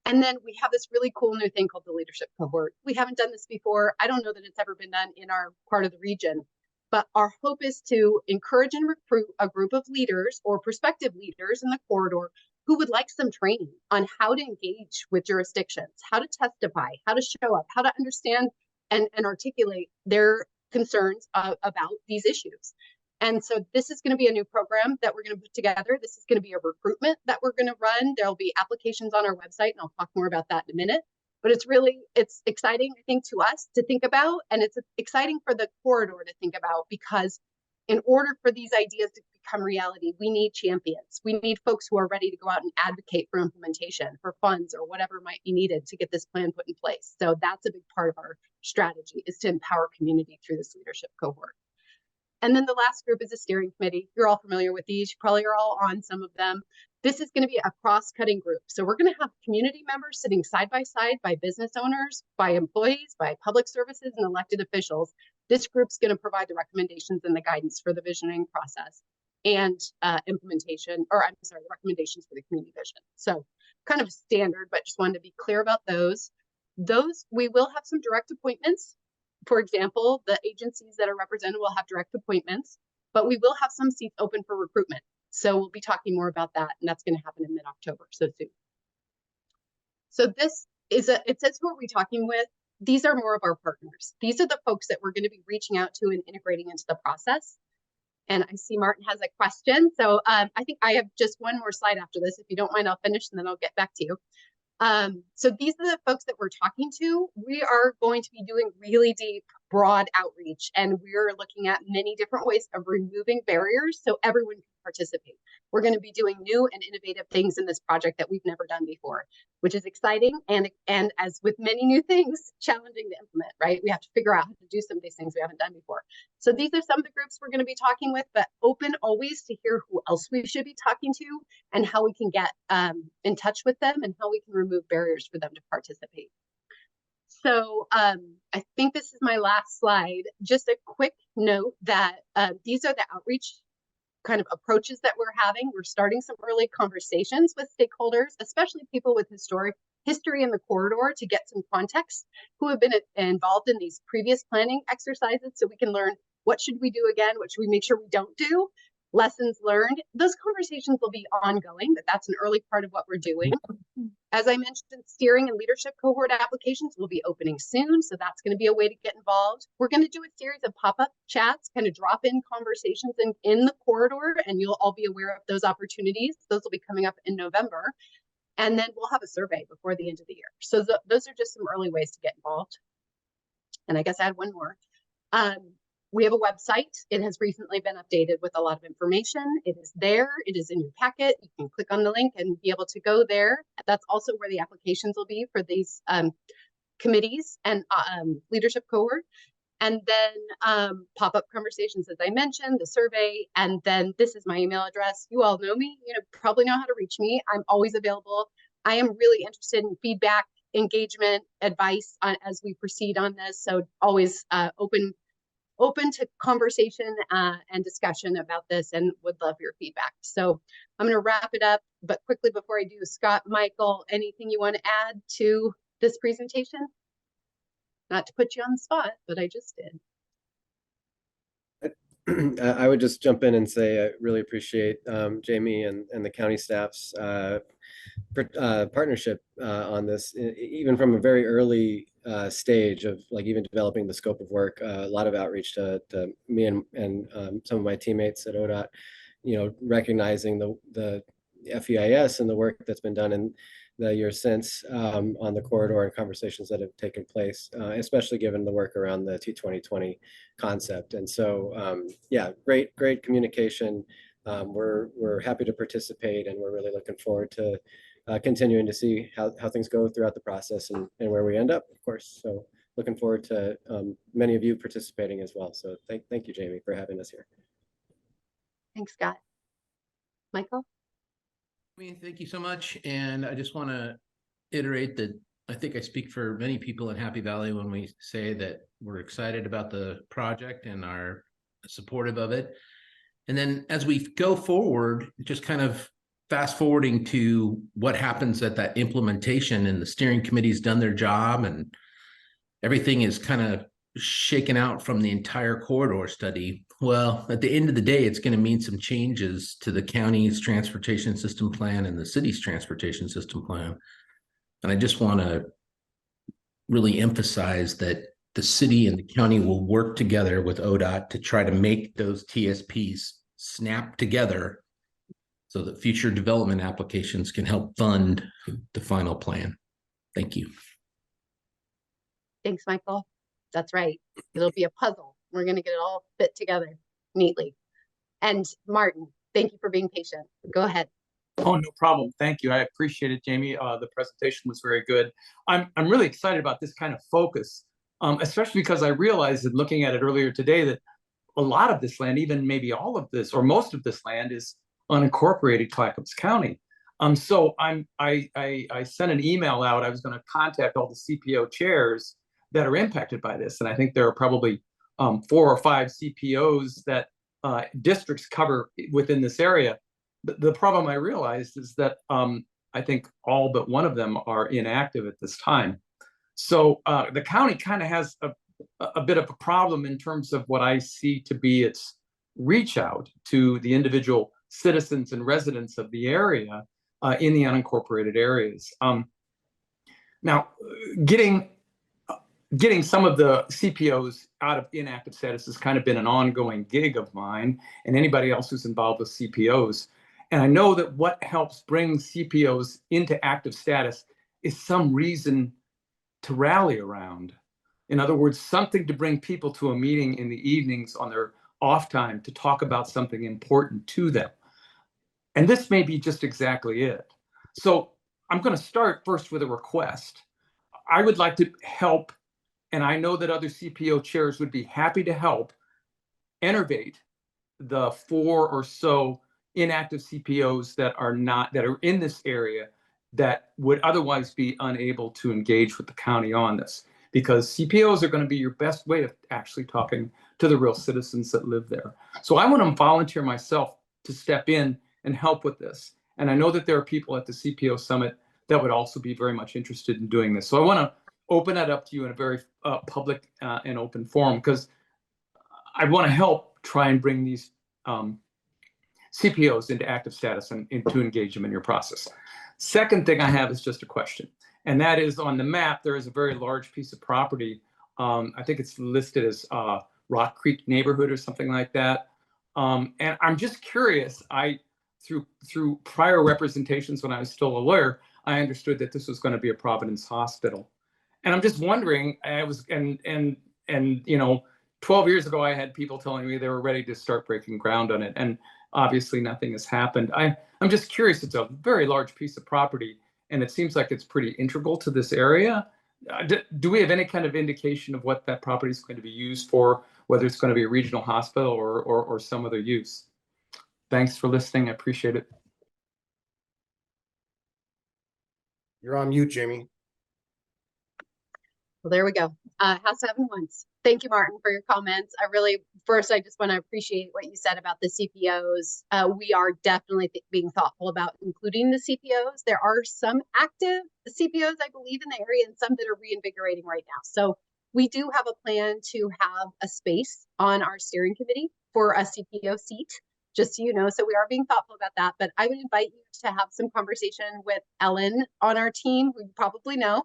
And then we have this really cool new thing called the leadership cohort. We haven't done this before. I don't know that it's ever been done in our part of the region, but our hope is to encourage and recruit a group of leaders or prospective leaders in the corridor who would like some training on how to engage with jurisdictions, how to testify, how to show up, how to understand and articulate their concerns about these issues. And so this is going to be a new program that we're going to put together. This is going to be a recruitment that we're going to run. There'll be applications on our website, and I'll talk more about that in a minute. But it's exciting, I think, to us to think about, and it's exciting for the corridor to think about, because in order for these ideas to become reality, we need champions. We need folks who are ready to go out and advocate for implementation, for funds, or whatever might be needed to get this plan put in place. So that's a big part of our strategy, is to empower community through this leadership cohort. And then the last group is a steering committee. You're all familiar with these. You probably are all on some of them. This is going to be a cross-cutting group. So we're going to have community members sitting side by side, by business owners, by employees, by public services, and elected officials. This group's going to provide the recommendations and the guidance for the visioning process and implementation, or I'm sorry, the recommendations for the community vision. So kind of standard, but just wanted to be clear about those. We will have some direct appointments. For example, the agencies that are represented will have direct appointments, but we will have some seats open for recruitment. So we'll be talking more about that, and that's going to happen in mid-October, so soon. So this is it says, who are we talking with? These are more of our partners. These are the folks that we're going to be reaching out to and integrating into the process. And I see Martin has a question. So I think I have just one more slide after this. If you don't mind, I'll finish and then I'll get back to you. So these are the folks that we're talking to. We are going to be doing really deep, broad outreach, and we're looking at many different ways of removing barriers so everyone can participate. We're going to be doing new and innovative things in this project that we've never done before, which is exciting, and as with many new things, challenging to implement, right? We have to figure out how to do some of these things we haven't done before. So these are some of the groups we're going to be talking with, but open always to hear who else we should be talking to and how we can get in touch with them and how we can remove barriers for them to participate. So I think this is my last slide. Just a quick note that these are the outreach kind of approaches that we're having. We're starting some early conversations with stakeholders, especially people with history in the corridor, to get some context, who have been involved in these previous planning exercises, so we can learn what should we do again, what should we make sure we don't do, lessons learned. Those conversations will be ongoing, but that's an early part of what we're doing. As I mentioned, steering and leadership cohort applications will be opening soon, so that's going to be a way to get involved. We're going to do a series of pop-up chats, kind of drop-in conversations in the corridor, and you'll all be aware of those opportunities. Those will be coming up in November. And then we'll have a survey before the end of the year. So those are just some early ways to get involved. And I guess I had one more. We have a website. It has recently been updated with a lot of information. It is there. It is in your packet. You can click on the link and be able to go there. That's also where the applications will be for these committees and leadership cohort. And then pop-up conversations, as I mentioned, the survey, and then this is my email address. You all know me, probably know how to reach me. I'm always available. I am really interested in feedback, engagement, advice as we proceed on this. So always open to conversation and discussion about this, and would love your feedback. So I'm going to wrap it up, but quickly before I do, Scott, Michael, anything you want to add to this presentation? Not to put you on the spot, but I just did. I would just jump in and say I really appreciate Jamie and the county staff's partnership on this, even from a very early stage of like even developing the scope of work. A lot of outreach to me and some of my teammates at ODOT, recognizing the FEIS and the work that's been done in the years since on the corridor and conversations that have taken place, especially given the work around the T2020 concept. And so, yeah, great communication. We're happy to participate, and we're really looking forward to continuing to see how things go throughout the process and where we end up, of course. So looking forward to many of you participating as well. So thank you, Jamie, for having us here. Thanks, Scott. Michael? Thank you so much. And I just want to iterate that I think I speak for many people in Happy Valley when we say that we're excited about the project and are supportive of it. And then as we go forward, just kind of fast forwarding to what happens at that implementation, and the steering committee's done their job and everything is kind of shaken out from the entire corridor study. Well, at the end of the day, it's going to mean some changes to the county's transportation system plan and the city's transportation system plan. And I just want to really emphasize that the city and the county will work together with ODOT to try to make those TSPs snap together so that future development applications can help fund the final plan. Thank you. Thanks, Michael. That's right. It'll be a puzzle. We're going to get it all fit together neatly. And Martin, thank you for being patient. Go ahead. Oh, no problem. Thank you. I appreciate it, Jamie. The presentation was very good. I'm really excited about this kind of focus, especially because I realized that looking at it earlier today that a lot of this land, even maybe all of this or most of this land, is unincorporated Clackamas County. So I sent an email out. I was going to contact all the CPO chairs that are impacted by this, and I think there are probably 4 or 5 CPOs that districts cover within this area. The problem I realized is that I think all but one of them are inactive at this time. So the county kind of has a bit of a problem in terms of what I see to be its reach out to the individual citizens and residents of the area in the unincorporated areas. Now, getting some of the CPOs out of inactive status has kind of been an ongoing gig of mine and anybody else who's involved with CPOs. And I know that what helps bring CPOs into active status is some reason to rally around. In other words, something to bring people to a meeting in the evenings on their off time to talk about something important to them. And this may be just exactly it. So I'm going to start first with a request. I would like to help, and I know that other CPO chairs would be happy to help innovate the 4 or so inactive CPOs that are in this area that would otherwise be unable to engage with the county on this, because CPOs are going to be your best way of actually talking to the real citizens that live there. So I want to volunteer myself to step in and help with this. And I know that there are people at the CPO Summit that would also be very much interested in doing this. So I want to open that up to you in a very public and open forum, because I want to help try and bring these CPOs into active status and to engage them in your process. Second thing I have is just a question. And that is, on the map, there is a very large piece of property. I think it's listed as Rock Creek neighborhood or something like that. And I'm just curious, through prior representations when I was still a lawyer, I understood that this was going to be a Providence hospital. And I'm just wondering, 12 years ago, I had people telling me they were ready to start breaking ground on it. And obviously nothing has happened. I'm just curious, it's a very large piece of property and it seems like it's pretty integral to this area. Do we have any kind of indication of what that property is going to be used for, whether it's going to be a regional hospital or some other use? Thanks for listening. I appreciate it. You're on mute, Jamie. Well, there we go. House 7 once. Thank you, Martin, for your comments. I just want to appreciate what you said about the CPOs. We are definitely being thoughtful about including the CPOs. There are some active CPOs, I believe, in the area and some that are reinvigorating right now. So we do have a plan to have a space on our steering committee for a CPO seat, just so you know. So we are being thoughtful about that, but I would invite you to have some conversation with Ellen on our team, who you probably know.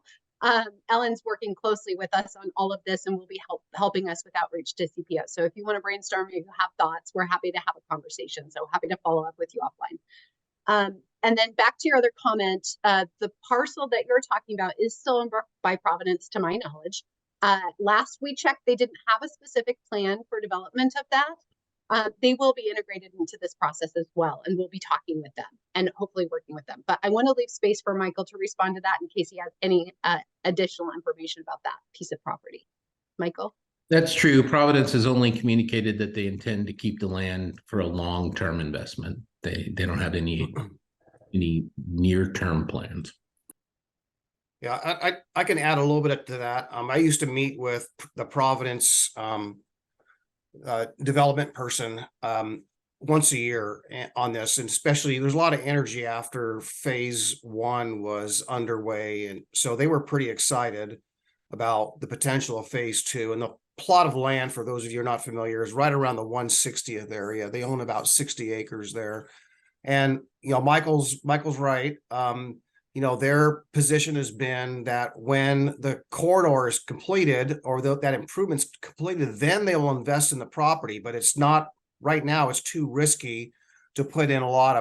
Ellen's working closely with us on all of this and will be helping us with outreach to CPO. So if you want to brainstorm, if you have thoughts, we're happy to have a conversation. So happy to follow up with you offline. And then back to your other comment, the parcel that you're talking about is still in by Providence, to my knowledge. Last we checked, they didn't have a specific plan for development of that. They will be integrated into this process as well, and we'll be talking with them and hopefully working with them. But I want to leave space for Michael to respond to that in case he has any additional information about that piece of property. Michael? That's true. Providence has only communicated that they intend to keep the land for a long-term investment. They don't have any near-term plans. Yeah, I can add a little bit to that. I used to meet with the Providence development person once a year on this, and especially there's a lot of energy after phase 1 was underway, and so they were pretty excited about the potential of phase 2. And the plot of land, for those of you who are not familiar, is right around the 160th area. They own about 60 acres there. And Michael's right. Their position has been that when the corridor is completed, or that improvement's completed, then they will invest in the property. But it's not right now. It's too risky to put in a lot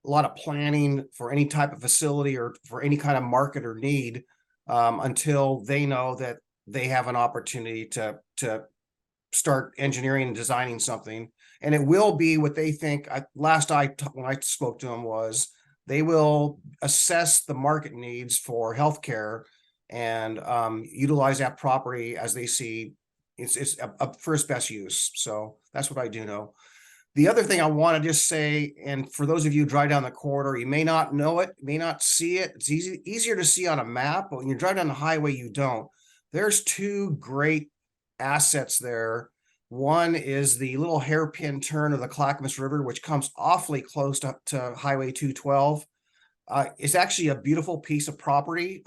of planning for any type of facility or for any kind of market or need until they know that they have an opportunity to start engineering and designing something. And it will be what they think. When I spoke to them was, they will assess the market needs for healthcare and utilize that property as they see it's a first best use. So that's what I do know. The other thing I want to just say, and for those of you who drive down the corridor, you may not know it, may not see it. It's easier to see on a map, but when you drive down the highway, you don't. There's 2 great assets there. One is the little hairpin turn of the Clackamas River, which comes awfully close to Highway 212. It's actually a beautiful piece of property.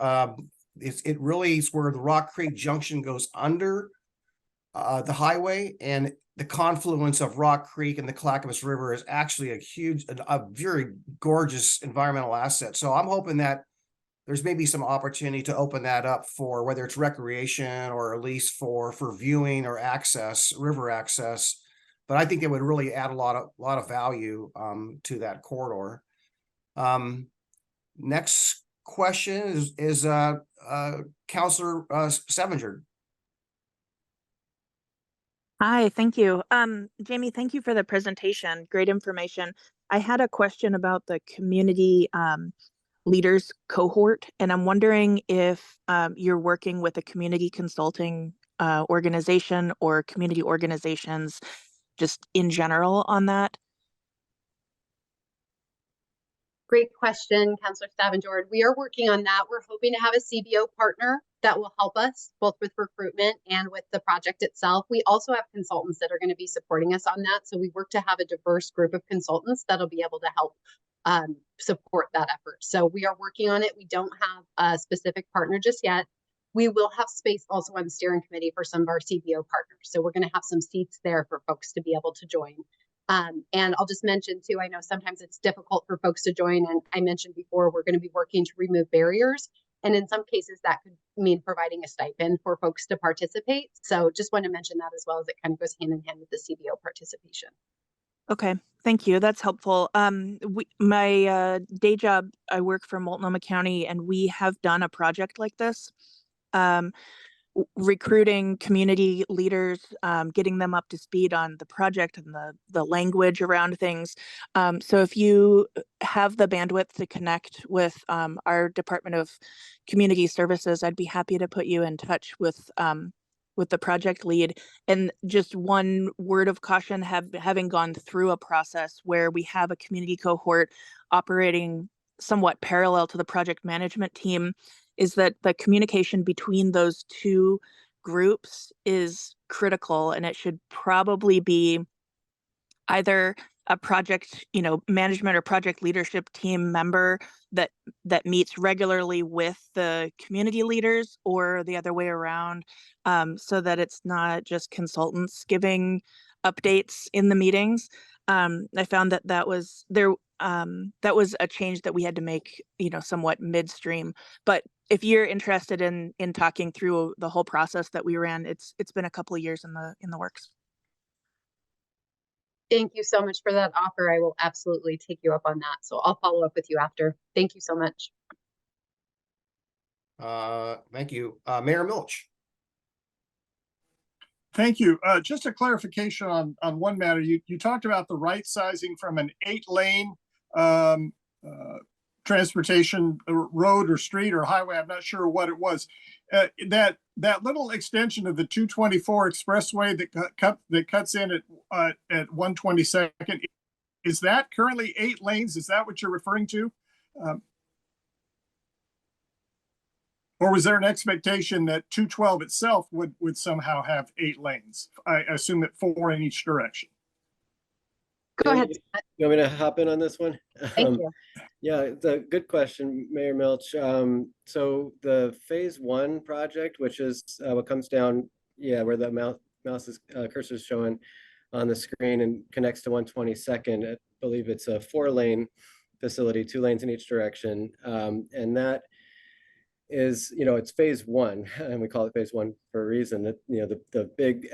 It really is where the Rock Creek Junction goes under the highway, and the confluence of Rock Creek and the Clackamas River is actually a very gorgeous environmental asset. So I'm hoping that there's maybe some opportunity to open that up for whether it's recreation or at least for viewing or river access. But I think it would really add a lot of value to that corridor. Next question is Councilor Stavanger. Hi, thank you. Jamie, thank you for the presentation. Great information. I had a question about the community leaders cohort, and I'm wondering if you're working with a community consulting organization or community organizations just in general on that. Great question, Councilor Stavanger. We are working on that. We're hoping to have a CBO partner that will help us both with recruitment and with the project itself. We also have consultants that are going to be supporting us on that. So we work to have a diverse group of consultants that'll be able to help support that effort. So we are working on it. We don't have a specific partner just yet. We will have space also on the steering committee for some of our CBO partners. So we're going to have some seats there for folks to be able to join. And I'll just mention too, I know sometimes it's difficult for folks to join. And I mentioned before, we're going to be working to remove barriers. And in some cases that could mean providing a stipend for folks to participate. So just want to mention that as well, as it kind of goes hand in hand with the CBO participation. Okay, thank you. That's helpful. My day job, I work for Multnomah County, and we have done a project like this. Recruiting community leaders, getting them up to speed on the project and the language around things. So if you have the bandwidth to connect with our Department of Community Services, I'd be happy to put you in touch with the project lead. And just one word of caution, having gone through a process where we have a community cohort operating somewhat parallel to the project management team, is that the communication between those 2 groups is critical, and it should probably be either a project, management or project leadership team member that meets regularly with the community leaders, or the other way around, so that it's not just consultants giving updates in the meetings. I found that that was there. That was a change that we had to make, somewhat midstream. But if you're interested in talking through the whole process that we ran, it's been a couple of years in the works. Thank you so much for that offer. I will absolutely take you up on that. So I'll follow up with you after. Thank you so much. Thank you. Mayor Milch. Thank you. Just a clarification on one matter. You talked about the right sizing from an 8-lane transportation road or street or highway. I'm not sure what it was. That little extension of the 224 expressway that cuts in at 122nd, is that currently 8 lanes? Is that what you're referring to? Or was there an expectation that 212 itself would somehow have 8 lanes? I assume that 4 in each direction. Go ahead. You want me to hop in on this one? Thank you. Yeah, it's a good question, Mayor Milch. So the phase 1 project, which is what comes down, where the mouse's cursor is showing on the screen and connects to 122nd. I believe it's a 4-lane facility, 2 lanes in each direction, and that is, it's phase 1, and we call it phase 1 for a reason. That the big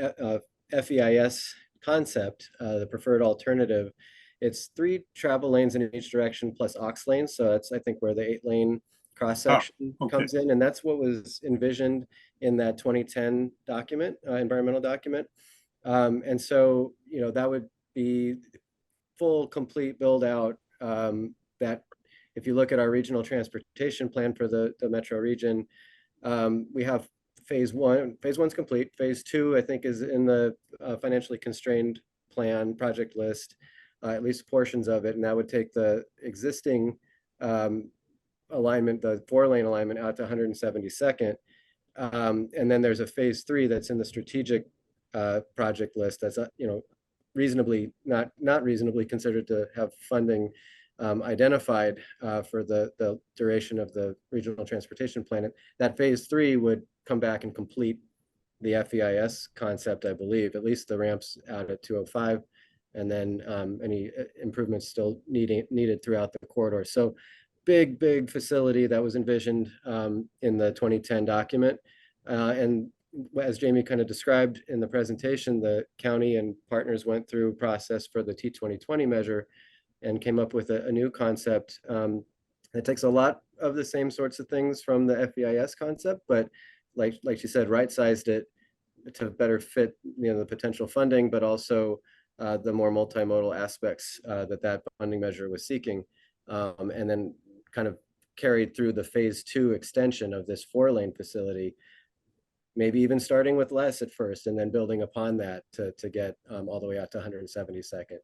FEIS concept, the preferred alternative, it's 3 travel lanes in each direction plus aux lanes. So that's, I think, where the 8-lane cross section comes in, and that's what was envisioned in that 2010 document, environmental document. And so that would be full, complete build out. That if you look at our regional transportation plan for the metro region, we have phase 1. Phase 1's complete. Phase 2, I think, is in the financially constrained plan project list, at least portions of it, and that would take the existing alignment, the 4-lane alignment, out to 172nd. And then there's a phase 3 that's in the strategic project list that's reasonably not reasonably considered to have funding identified for the duration of the regional transportation plan. That phase 3 would come back and complete the FEIS concept, I believe, at least the ramps out at 205, and then any improvements still needed throughout the corridor. So big facility that was envisioned in the 2010 document. And as Jamie kind of described in the presentation, the county and partners went through a process for the T2020 measure and came up with a new concept that takes a lot of the same sorts of things from the FEIS concept, but like she said, right-sized it to better fit the potential funding, but also the more multimodal aspects that funding measure was seeking, and then kind of carried through the phase 2 extension of this 4-lane facility, maybe even starting with less at first and then building upon that to get all the way out to 172nd.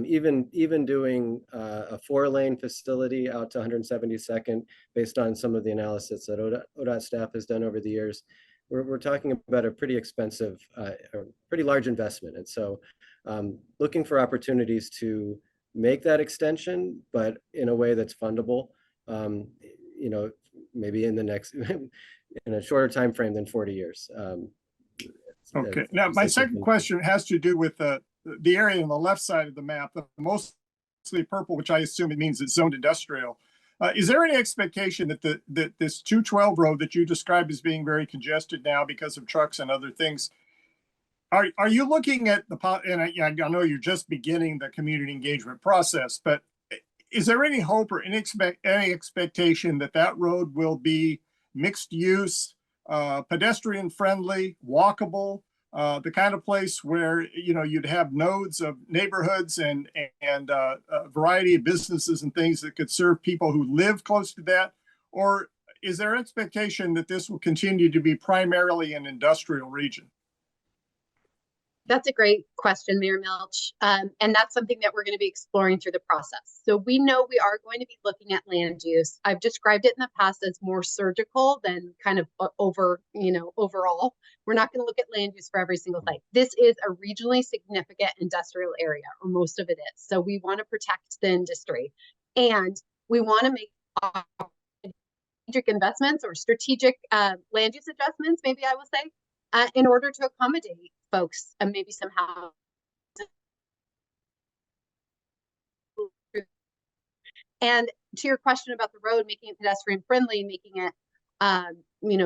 Even doing a 4-lane facility out to 172nd, based on some of the analysis that ODOT staff has done over the years, we're talking about a pretty expensive, or pretty large investment. And so looking for opportunities to make that extension, but in a way that's fundable, maybe in the next, in a shorter time frame than 40 years. Okay. Now, my second question has to do with the area on the left side of the map, mostly purple, which I assume it means it's zoned industrial. Is there any expectation that that this 212 road that you described as being very congested now because of trucks and other things, are you looking at and I know you're just beginning the community engagement process, but is there any hope or any expectation that road will be mixed use, pedestrian friendly, walkable, the kind of place where you'd have nodes of neighborhoods and a variety of businesses and things that could serve people who live close to that? Or is there expectation that this will continue to be primarily an industrial region? That's a great question, Mayor Milch. And that's something that we're going to be exploring through the process. So we know we are going to be looking at land use. I've described it in the past as more surgical than kind of overall. We're not going to look at land use for every single site. This is a regionally significant industrial area, or most of it is. So we want to protect the industry. And we want to make strategic investments or strategic land use adjustments, maybe I will say, in order to accommodate folks and maybe some housing And to your question about the road, making it pedestrian friendly, making it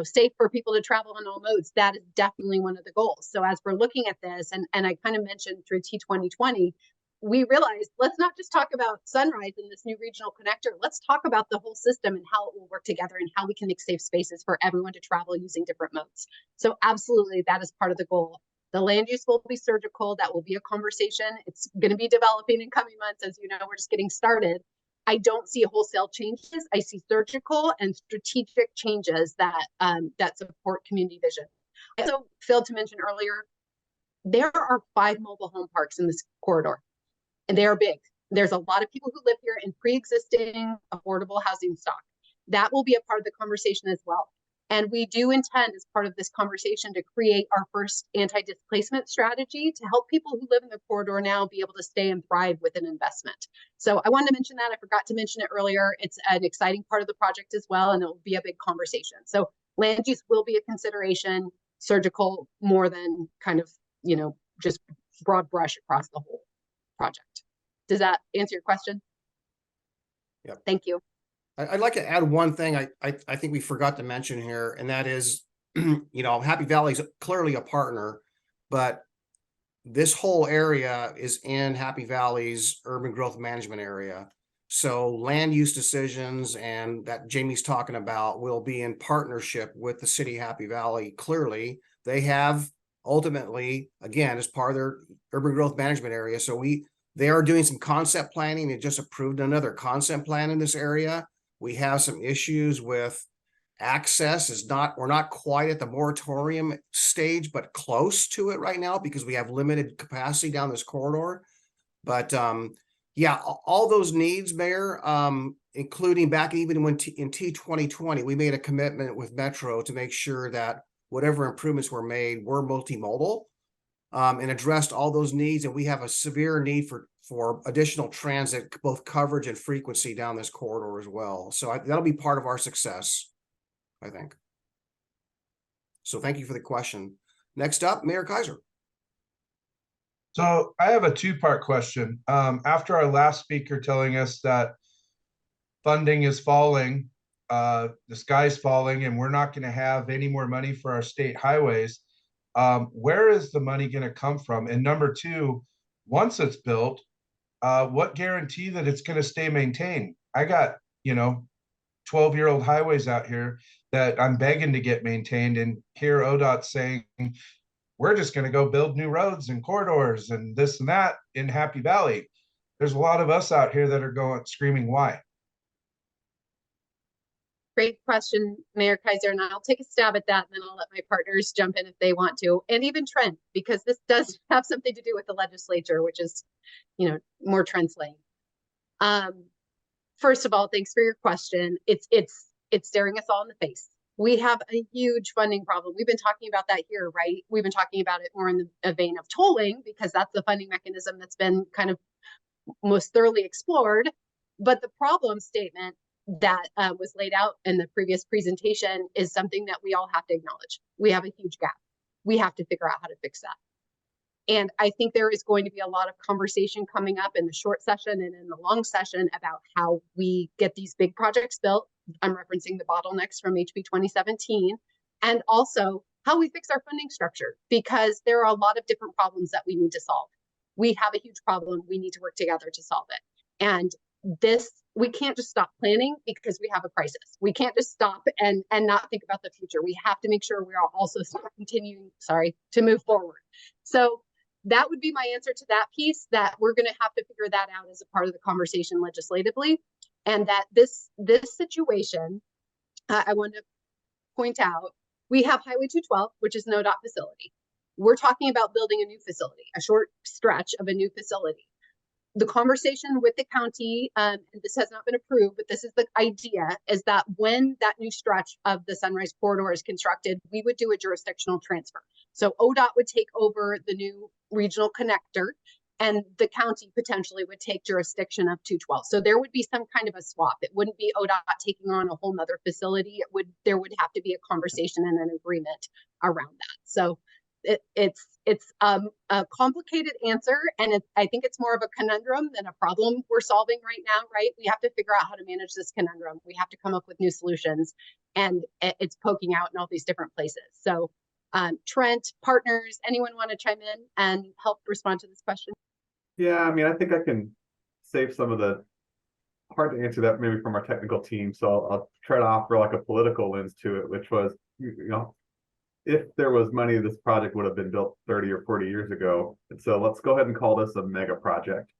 safe for people to travel on all modes, that is definitely one of the goals. So as we're looking at this, and I kind of mentioned through T2020, we realized, let's not just talk about Sunrise and this new regional connector. Let's talk about the whole system and how it will work together and how we can make safe spaces for everyone to travel using different modes. So absolutely, that is part of the goal. The land use will be surgical. That will be a conversation. It's going to be developing in coming months. As you know, we're just getting started. I don't see wholesale changes. I see surgical and strategic changes that that support community vision. I also failed to mention earlier, there are 5 mobile home parks in this corridor, and they are big. There's a lot of people who live here in pre-existing affordable housing stock. That will be a part of the conversation as well. And we do intend, as part of this conversation, to create our first anti-displacement strategy to help people who live in the corridor now be able to stay and thrive with an investment. So I wanted to mention that. I forgot to mention it earlier. It's an exciting part of the project as well, and it will be a big conversation. So land use will be a consideration, surgical more than kind of, just broad brush across the whole project. Does that answer your question? Yep. Thank you. I'd like to add one thing I think we forgot to mention here, and that is, Happy Valley is clearly a partner, but this whole area is in Happy Valley's urban growth management area. So land use decisions and that Jamie's talking about will be in partnership with the city of Happy Valley. Clearly, they have ultimately, again, as part of their urban growth management area. So they are doing some concept planning. They just approved another concept plan in this area. We have some issues with access. We're not quite at the moratorium stage, but close to it right now because we have limited capacity down this corridor. But yeah, all those needs, Mayor, including back even when in T2020, we made a commitment with Metro to make sure that whatever improvements were made were multimodal and addressed all those needs. And we have a severe need for additional transit, both coverage and frequency down this corridor as well. So that'll be part of our success, I think. So thank you for the question. Next up, Mayor Kaiser. So I have a 2-part question. After our last speaker telling us that funding is falling, the sky's falling, and we're not going to have any more money for our state highways, where is the money going to come from? And number 2, once it's built, what guarantee that it's going to stay maintained? I got, 12-year-old highways out here that I'm begging to get maintained, and here ODOT saying, we're just going to go build new roads and corridors and this and that in Happy Valley. There's a lot of us out here that are screaming, why? Great question, Mayor Kaiser, and I'll take a stab at that, and then I'll let my partners jump in if they want to, and even Trent, because this does have something to do with the legislature, which is, more Trent's lane. First of all, thanks for your question. It's staring us all in the face. We have a huge funding problem. We've been talking about that here, right? We've been talking about it more in the vein of tolling because that's the funding mechanism that's been kind of most thoroughly explored. But the problem statement that was laid out in the previous presentation is something that we all have to acknowledge. We have a huge gap. We have to figure out how to fix that. And I think there is going to be a lot of conversation coming up in the short session and in the long session about how we get these big projects built. I'm referencing the bottlenecks from HB 2017, and also how we fix our funding structure, because there are a lot of different problems that we need to solve. We have a huge problem. We need to work together to solve it. And we can't just stop planning because we have a crisis. We can't just stop and not think about the future. We have to make sure we are also continuing, to move forward. So that would be my answer to that piece, that we're going to have to figure that out as a part of the conversation legislatively. And that this situation, I want to point out, we have Highway 212, which is an ODOT facility. We're talking about building a new facility, a short stretch of a new facility. The conversation with the county, and this has not been approved, but this is the idea, is that when that new stretch of the Sunrise Corridor is constructed, we would do a jurisdictional transfer. So ODOT would take over the new regional connector, and the county potentially would take jurisdiction of 212. So there would be some kind of a swap. It wouldn't be ODOT taking on a whole nother facility. There would have to be a conversation and an agreement around that. So it's a complicated answer, and I think it's more of a conundrum than a problem we're solving right now, right? We have to figure out how to manage this conundrum. We have to come up with new solutions, and it's poking out in all these different places. So Trent, partners, anyone want to chime in and help respond to this question? Yeah, I mean, I think I can save some of the hard to answer that maybe from our technical team. So I'll try to offer like a political lens to it, which was, if there was money, this project would have been built 30 or 40 years ago. And so let's go ahead and call this a mega project,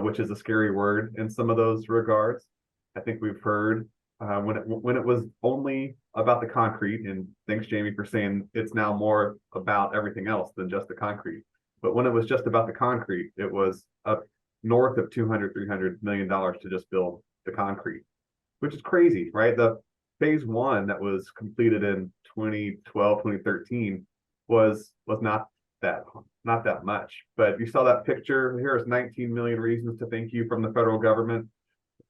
which is a scary word in some of those regards. I think we've heard when it was only about the concrete, and thanks Jamie for saying it's now more about everything else than just the concrete. But when it was just about the concrete, it was up north of $200-300 million to just build the concrete, which is crazy, right? The phase one that was completed in 2012, 2013 was not that much. But you saw that picture. Here's 19 million reasons to thank you from the federal government.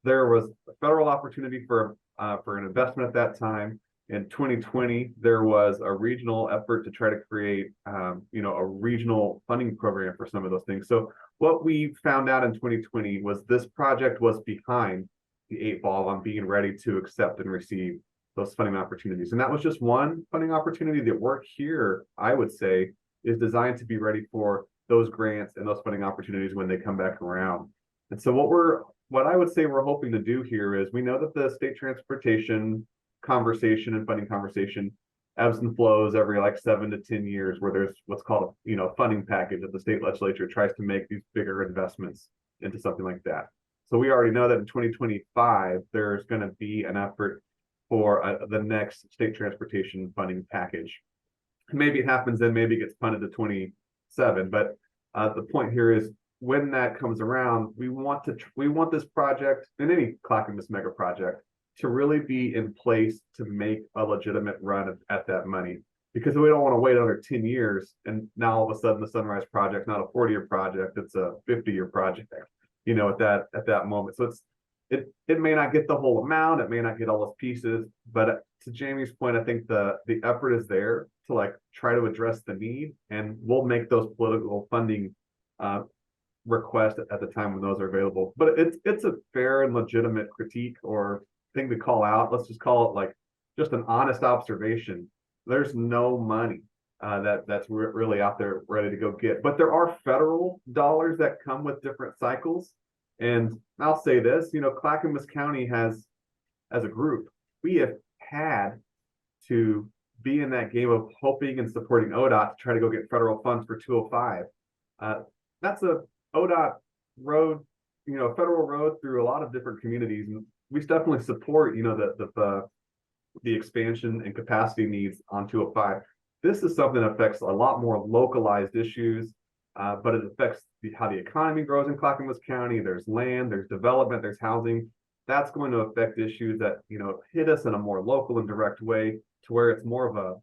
There was a federal opportunity for an investment at that time. In 2020, there was a regional effort to try to create, a regional funding program for some of those things. So what we found out in 2020 was this project was behind the 8 ball on being ready to accept and receive those funding opportunities. And that was just one funding opportunity. That work here, I would say, is designed to be ready for those grants and those funding opportunities when they come back around. And so what I would say we're hoping to do here is, we know that the state transportation conversation and funding conversation ebbs and flows every like 7 to 10 years, where there's what's called a funding package that the state legislature tries to make these bigger investments into something like that. So we already know that in 2025 there's going to be an effort for the next state transportation funding package. Maybe it happens then, maybe it gets punted to 27. But the point here is, when that comes around, we want this project, and any Clackamas mega project, to really be in place to make a legitimate run at that money, because we don't want to wait another 10 years and now all of a sudden the Sunrise project, not a 40-year project, it's a 50-year project, at that moment. So it may not get the whole amount, it may not get all those pieces, but to Jamie's point, I think the effort is there to try to address the need, and we'll make those political funding requests at the time when those are available. But it's a fair and legitimate critique or thing to call out. Let's just call it just an honest observation. There's no money that's really out there ready to go get, but there are federal dollars that come with different cycles. And I'll say this, Clackamas County has, as a group, we have had to be in that game of hoping and supporting ODOT to try to go get federal funds for 205. That's a ODOT road, a federal road through a lot of different communities, and we definitely support, the expansion and capacity needs on 205. This is something that affects a lot more localized issues, but it affects how the economy grows in Clackamas County. There's land, there's development, there's housing. That's going to affect issues that, hit us in a more local and direct way, to where it's more of a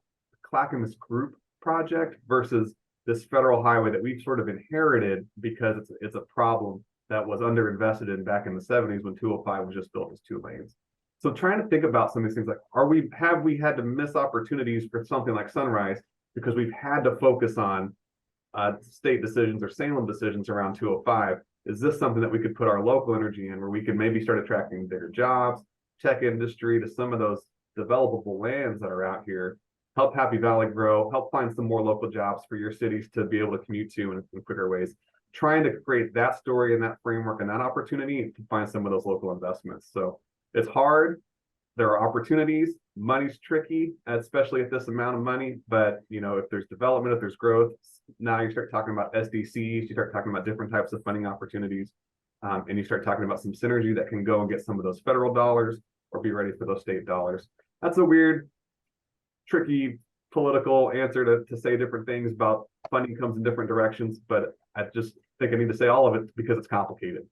Clackamas group project versus this federal highway that we've sort of inherited because it's a problem that was underinvested in back in the 70s when 205 was just built as 2 lanes. So trying to think about some of these things, like, have we had to miss opportunities for something like Sunrise because we've had to focus on state decisions or Salem decisions around 205? Is this something that we could put our local energy in, where we could maybe start attracting bigger jobs, tech industry to some of those developable lands that are out here, help Happy Valley grow, help find some more local jobs for your cities to be able to commute to in quicker ways? Trying to create that story and that framework and that opportunity to find some of those local investments. So it's hard. There are opportunities. Money's tricky, especially at this amount of money. But if there's development, if there's growth, now you start talking about SDCs, you start talking about different types of funding opportunities, and you start talking about some synergy that can go and get some of those federal dollars or be ready for those state dollars. That's a weird, tricky political answer to say different things about funding comes in different directions, but I just think I need to say all of it because it's complicated.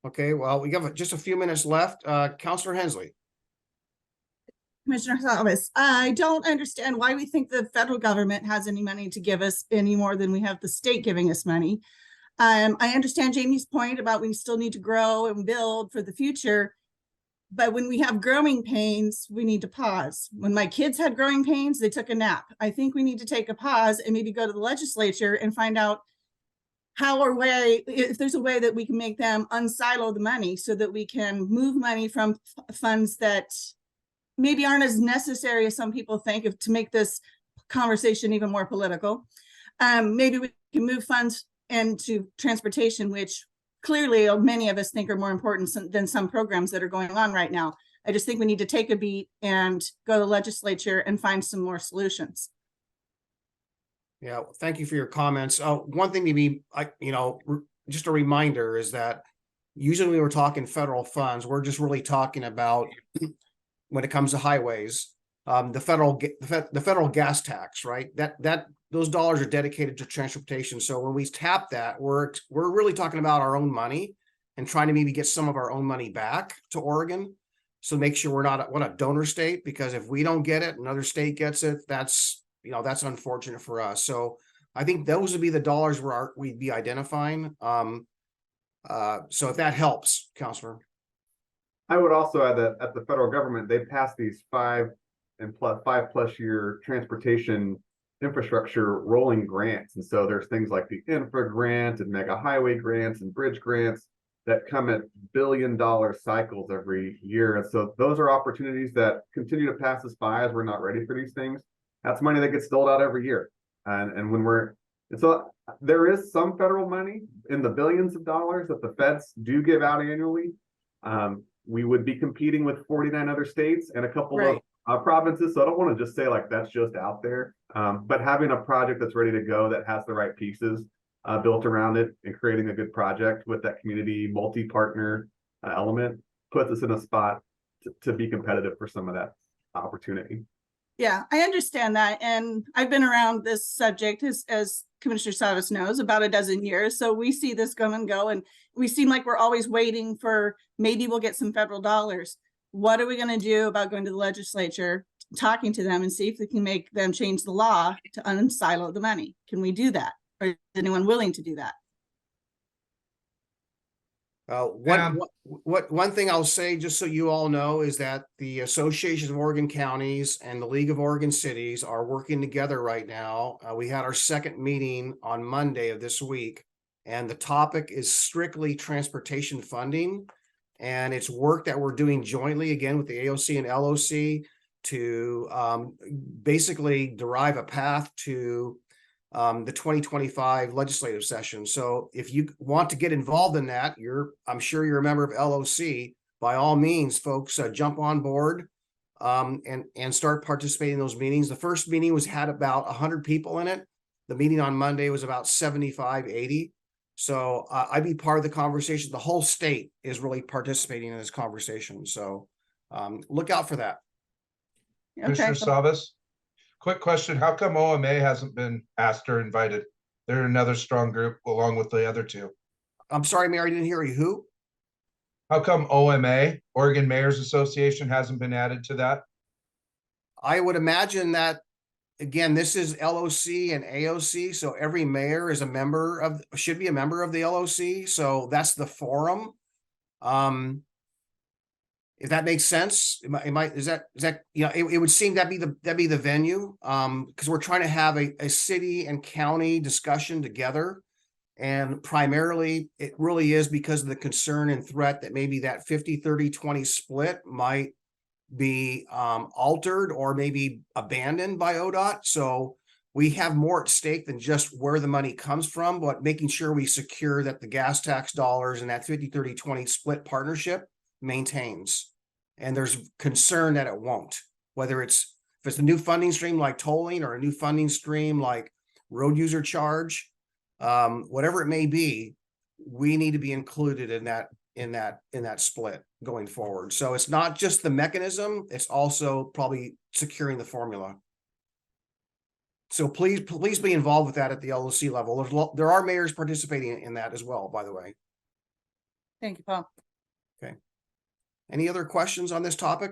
Okay, well, we have just a few minutes left. Councillor Hensley. Commissioner Thomas, I don't understand why we think the federal government has any money to give us any more than we have the state giving us money. I understand Jamie's point about we still need to grow and build for the future, But when we have growing pains, we need to pause. When my kids had growing pains, they took a nap. I think we need to take a pause and maybe go to the legislature and find out how or way, if there's a way that we can make them unsilo the money so that we can move money from funds that maybe aren't as necessary as some people think to make this conversation even more political. Maybe we can move funds into transportation, which clearly many of us think are more important than some programs that are going on right now. I just think we need to take a beat and go to the legislature and find some more solutions. Yeah, thank you for your comments. One thing to be, just a reminder is that usually when we're talking federal funds, we're just really talking about when it comes to highways, the federal gas tax, right? That those dollars are dedicated to transportation. So when we tap that, we're really talking about our own money and trying to maybe get some of our own money back to Oregon. So make sure we're not a donor state, because if we don't get it, another state gets it, that's unfortunate for us. So I think those would be the dollars we'd be identifying. So if that helps, Councilor. I would also add that at the federal government, they passed these 5+ year transportation infrastructure rolling grants. And so there's things like the infra grant and mega highway grants and bridge grants that come at billion-dollar cycles every year. And so those are opportunities that continue to pass us by as we're not ready for these things. That's money that gets doled out every year. And so there is some federal money in the billions of dollars that the feds do give out annually. We would be competing with 49 other states and a couple of provinces. So I don't want to just say like that's just out there. But having a project that's ready to go that has the right pieces built around it and creating a good project with that community multi-partner element puts us in a spot to be competitive for some of that opportunity. Yeah, I understand that. And I've been around this subject, as Commissioner Savas knows, about a dozen years. So we see this come and go, and we seem like we're always waiting for maybe we'll get some federal dollars. What are we going to do about going to the legislature, talking to them and see if we can make them change the law to unsilo the money? Can we do that? Or is anyone willing to do that? One thing I'll say, just so you all know, is that the Association of Oregon Counties and the League of Oregon Cities are working together right now. We had our second meeting on Monday of this week, and the topic is strictly transportation funding. And it's work that we're doing jointly, again, with the AOC and LOC to basically derive a path to the 2025 legislative session. So if you want to get involved in that, I'm sure you're a member of LOC. By all means, folks, jump on board and start participating in those meetings. The first meeting had about 100 people in it. The meeting on Monday was about 75, 80. So I'd be part of the conversation. The whole state is really participating in this conversation. So look out for that. Okay. Commissioner Savas, quick question. How come OMA hasn't been asked or invited? They're another strong group along with the other two. I'm sorry, Mary, I didn't hear you. Who? How come OMA, Oregon Mayors Association, hasn't been added to that? I would imagine that, again, this is LOC and AOC. So every mayor is should be a member of the LOC. So that's the forum. If that makes sense, it would seem that'd be the venue, because we're trying to have a city and county discussion together, and primarily it really is because of the concern and threat that maybe that 50-30-20 split might be altered or maybe abandoned by ODOT. So we have more at stake than just where the money comes from, but making sure we secure that the gas tax dollars and that 50-30-20 split partnership maintains. And there's concern that it won't, whether if it's a new funding stream like tolling or a new funding stream like road user charge, whatever it may be, we need to be included in that split going forward. So it's not just the mechanism, it's also probably securing the formula. So please be involved with that at the LOC level. There are mayors participating in that as well, by the way. Thank you, Paul. Okay. Any other questions on this topic?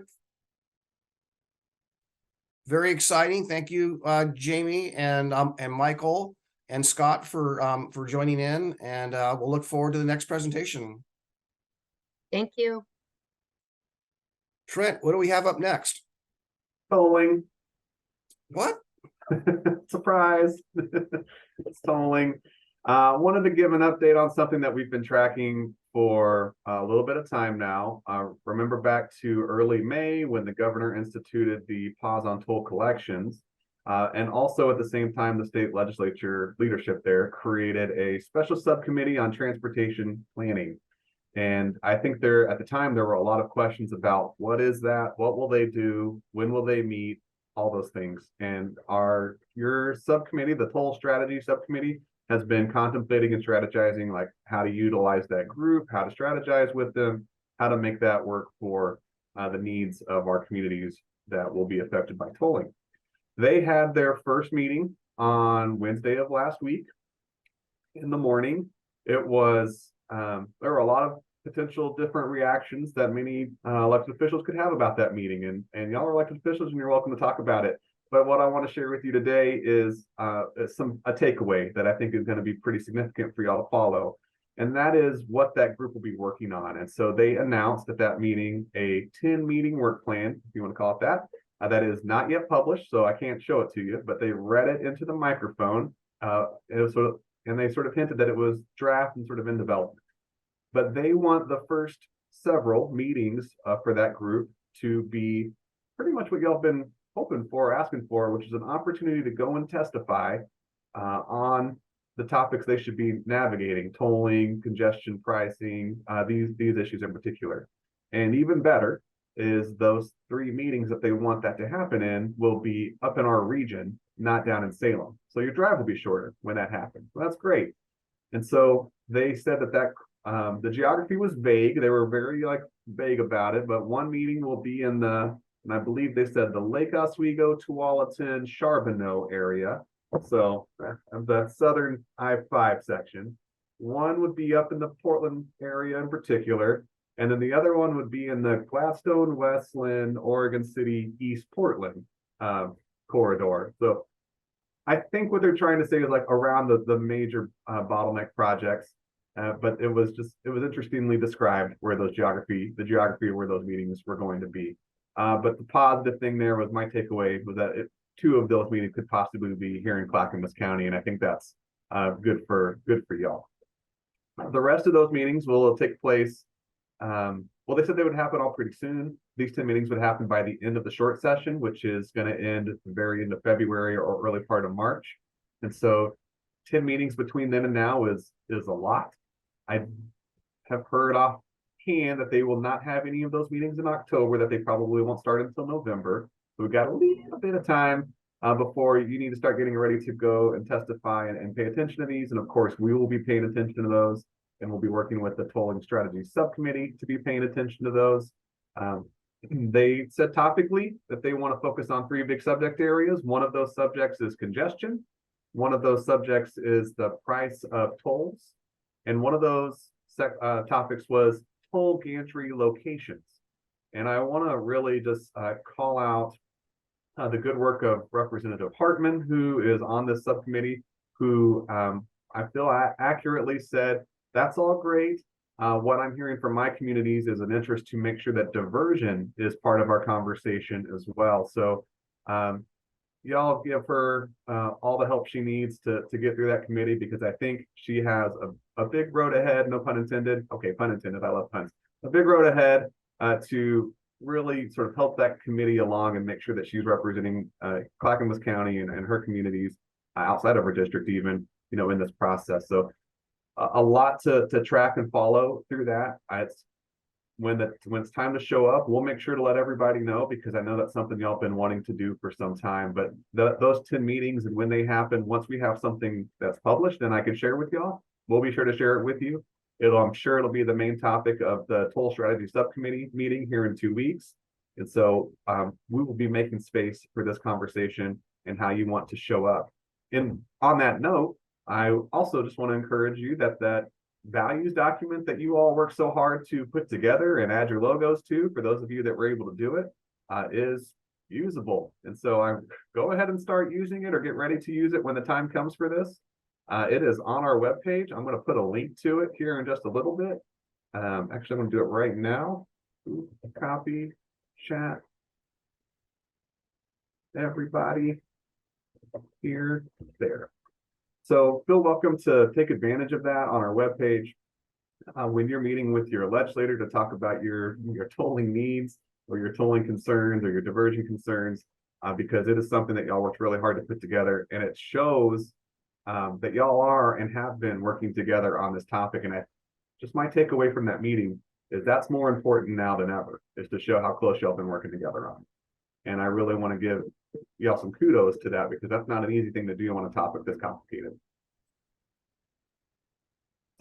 Very exciting. Thank you, Jamie and Michael and Scott for joining in, and we'll look forward to the next presentation. Thank you. Trent, what do we have up next? Tolling. What? Surprise. It's tolling. Wanted to give an update on something that we've been tracking for a little bit of time now. Remember back to early May when the governor instituted the pause on toll collections. And also at the same time, the state legislature leadership there created a special subcommittee on transportation planning. And I think there at the time, there were a lot of questions about what is that? What will they do? When will they meet? All those things. And your subcommittee, the toll strategy subcommittee, has been contemplating and strategizing like how to utilize that group, how to strategize with them, how to make that work for the needs of our communities that will be affected by tolling. They had their first meeting on Wednesday of last week in the morning. It was, there were a lot of potential different reactions that many elected officials could have about that meeting. And y'all are elected officials and you're welcome to talk about it. But what I want to share with you today is a takeaway that I think is going to be pretty significant for y'all to follow. And that is what that group will be working on. And so they announced at that meeting a 10-meeting work plan, if you want to call it that. That is not yet published, so I can't show it to you, but they read it into the microphone. It was and they sort of hinted that it was draft and sort of in development. But they want the first several meetings for that group to be pretty much what y'all have been hoping for, asking for, which is an opportunity to go and testify on the topics they should be navigating: tolling, congestion pricing, these issues in particular. And even better is those 3 meetings that they want that to happen in will be up in our region, not down in Salem. So your drive will be shorter when that happens. Well, that's great. And so they said that the geography was vague. They were very vague about it, but one meeting will be in and I believe they said the Lake Oswego, Tualatin, Charbonneau area. So the southern I-5 section. One would be up in the Portland area in particular. And then the other one would be in the Gladstone, Westland, Oregon City, East Portland corridor. So I think what they're trying to say is around the major bottleneck projects. But it was interestingly described where the geography of where those meetings were going to be. But the positive thing there was my takeaway was that 2 of those meetings could possibly be here in Clackamas County, and I think that's good for y'all. The rest of those meetings will take place. Well, they said they would happen all pretty soon. These 10 meetings would happen by the end of the short session, which is going to end at the very end of February or early part of March. And so 10 meetings between then and now is a lot. I have heard offhand that they will not have any of those meetings in October, that they probably won't start until November. So we've got a little bit of time before you need to start getting ready to go and testify and pay attention to these. And of course, we will be paying attention to those. And we'll be working with the tolling strategy subcommittee to be paying attention to those. They said topically that they want to focus on 3 big subject areas. One of those subjects is congestion. One of those subjects is the price of tolls. And one of those topics was toll gantry locations. And I want to really just call out the good work of Representative Hartman, who is on this subcommittee, who I feel accurately said, that's all great. What I'm hearing from my communities is an interest to make sure that diversion is part of our conversation as well. So y'all give her all the help she needs to get through that committee, because I think she has a big road ahead, no pun intended. Okay, pun intended, I love puns. A big road ahead to really sort of help that committee along and make sure that she's representing Clackamas County and her communities outside of her district even, in this process. So a lot to track and follow through that. When it's time to show up, we'll make sure to let everybody know, because I know that's something y'all been wanting to do for some time. But those 10 meetings and when they happen, once we have something that's published and I can share with y'all, we'll be sure to share it with you. I'm sure it'll be the main topic of the toll strategy subcommittee meeting here in 2 weeks. And so we will be making space for this conversation and how you want to show up. And on that note, I also just want to encourage you that values document that you all work so hard to put together and add your logos to, for those of you that were able to do it, is usable. And so go ahead and start using it, or get ready to use it when the time comes for this. It is on our webpage. I'm going to put a link to it here in just a little bit. Actually, I'm going to do it right now. Copy. chat. Everybody here, there. So feel welcome to take advantage of that on our webpage. When you're meeting with your legislator to talk about your tolling needs or your tolling concerns or your diversion concerns, because it is something that y'all worked really hard to put together, and it shows that y'all are and have been working together on this topic. And just my takeaway from that meeting is that's more important now than ever, is to show how close y'all been working together on it. And I really want to give y'all some kudos to that, because that's not an easy thing to do on a topic this complicated.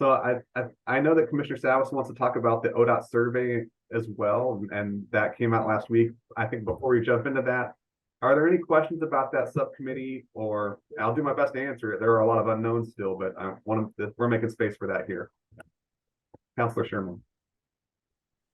So I know that Commissioner Savis wants to talk about the ODOT survey as well, and that came out last week. I think before we jump into that, are there any questions about that subcommittee? Or I'll do my best to answer it. There are a lot of unknowns still, but we're making space for that here. Councilor Sherman.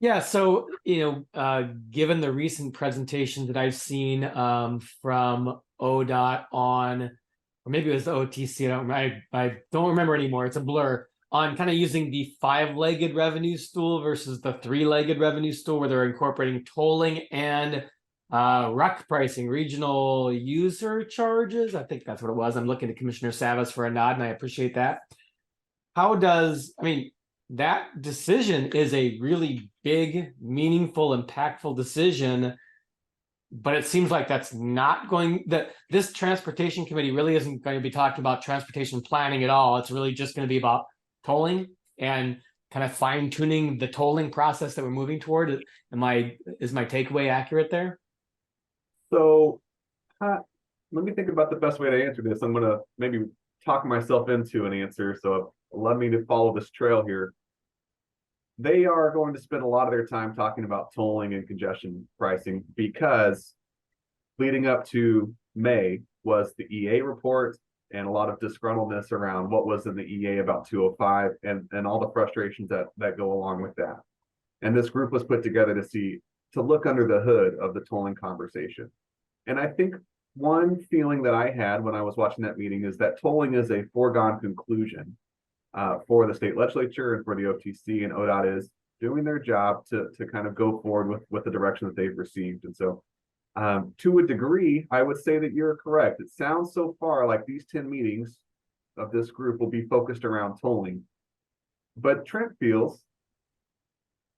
Yeah, so given the recent presentations that I've seen from ODOT on, or maybe it was the OTC, I don't remember anymore. It's a blur. On kind of using the 5-legged revenue stool versus the 3-legged revenue stool, where they're incorporating tolling and RUC pricing, regional user charges. I think that's what it was. I'm looking to Commissioner Savis for a nod, and I appreciate that. That decision is a really big, meaningful, impactful decision, but it seems like that's not going, that this transportation committee really isn't going to be talking about transportation planning at all. It's really just going to be about tolling and kind of fine tuning the tolling process that we're moving toward. Is my takeaway accurate there? So let me think about the best way to answer this. I'm going to maybe talk myself into an answer. So let me to follow this trail here. They are going to spend a lot of their time talking about tolling and congestion pricing, because leading up to May was the EA report and a lot of disgruntledness around what was in the EA about 205 and all the frustrations that go along with that. And this group was put together to look under the hood of the tolling conversation. And I think one feeling that I had when I was watching that meeting is that tolling is a foregone conclusion for the state legislature and for the OTC, and ODOT is doing their job to kind of go forward with the direction that they've received. And so to a degree, I would say that you're correct. It sounds so far like these 10 meetings of this group will be focused around tolling. But Trent feels,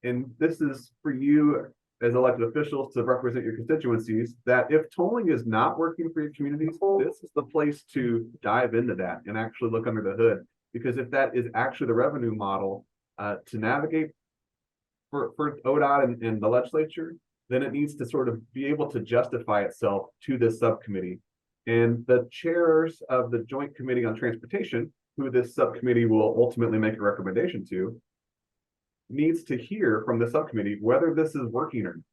and this is for you as elected officials to represent your constituencies, that if tolling is not working for your communities, this is the place to dive into that and actually look under the hood. Because if that is actually the revenue model to navigate for ODOT and the legislature, then it needs to sort of be able to justify itself to this subcommittee. And the chairs of the Joint Committee on Transportation, who this subcommittee will ultimately make a recommendation to, needs to hear from the subcommittee whether this is working or not,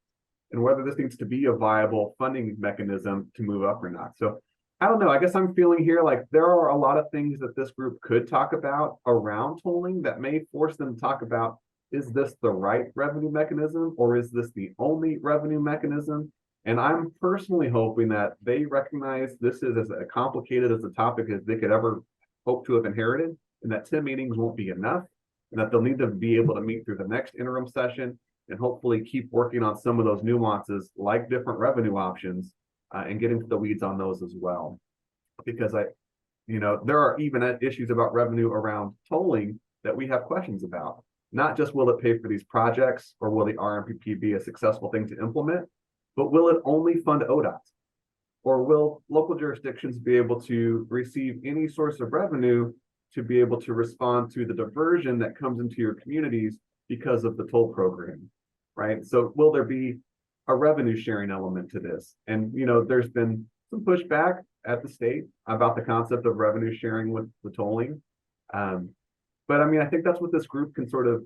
and whether this needs to be a viable funding mechanism to move up or not. So I don't know, I guess I'm feeling here like there are a lot of things that this group could talk about around tolling that may force them to talk about, is this the right revenue mechanism, or is this the only revenue mechanism? And I'm personally hoping that they recognize this is as complicated as a topic as they could ever hope to have inherited, and that 10 meetings won't be enough, and that they'll need to be able to meet through the next interim session and hopefully keep working on some of those nuances like different revenue options and get into the weeds on those as well. Because there are even issues about revenue around tolling that we have questions about. Not just will it pay for these projects, or will the RMPP be a successful thing to implement, but will it only fund ODOT? Or will local jurisdictions be able to receive any source of revenue to be able to respond to the diversion that comes into your communities because of the toll program, right? So will there be a revenue sharing element to this? And, there's been some pushback at the state about the concept of revenue sharing with the tolling. But I think that's what this group can sort of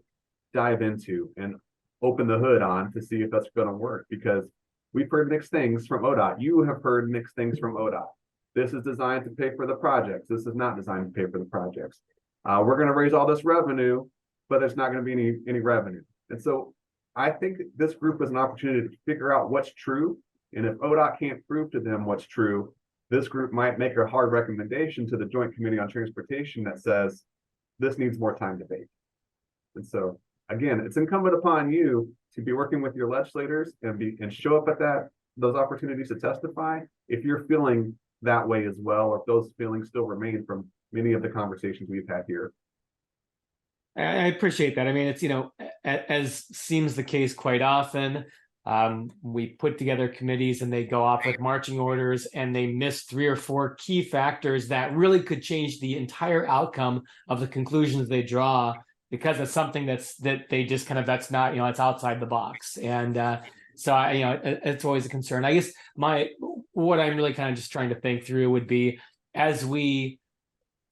dive into and open the hood on to see if that's going to work, because we've heard mixed things from ODOT. You have heard mixed things from ODOT. This is designed to pay for the projects. This is not designed to pay for the projects. We're going to raise all this revenue, but there's not going to be any revenue. And so I think this group is an opportunity to figure out what's true. And if ODOT can't prove to them what's true, this group might make a hard recommendation to the Joint Committee on Transportation that says, this needs more time to bake. And so, again, it's incumbent upon you to be working with your legislators and show up at those opportunities to testify if you're feeling that way as well, or if those feelings still remain from many of the conversations we've had here. I appreciate that. I mean, it's, as seems the case quite often, we put together committees and they go off with marching orders and they miss 3 or 4 key factors that really could change the entire outcome of the conclusions they draw, because it's something that they just kind of, that's not, it's outside the box. And so it's always a concern. I guess what I'm really kind of just trying to think through would be, as we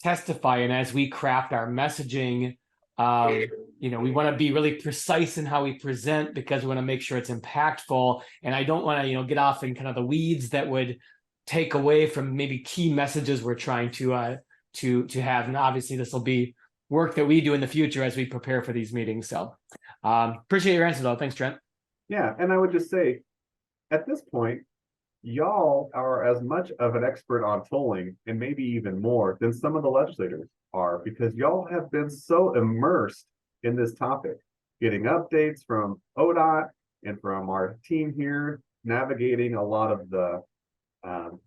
testify and as we craft our messaging, we want to be really precise in how we present, because we want to make sure it's impactful. And I don't want to, get off in kind of the weeds that would take away from maybe key messages we're trying to have. And obviously this will be work that we do in the future as we prepare for these meetings. So appreciate your answer though. Thanks, Trent. Yeah, and I would just say, at this point, y'all are as much of an expert on tolling, and maybe even more, than some of the legislators are, because y'all have been so immersed in this topic, getting updates from ODOT and from our team here, navigating a lot of the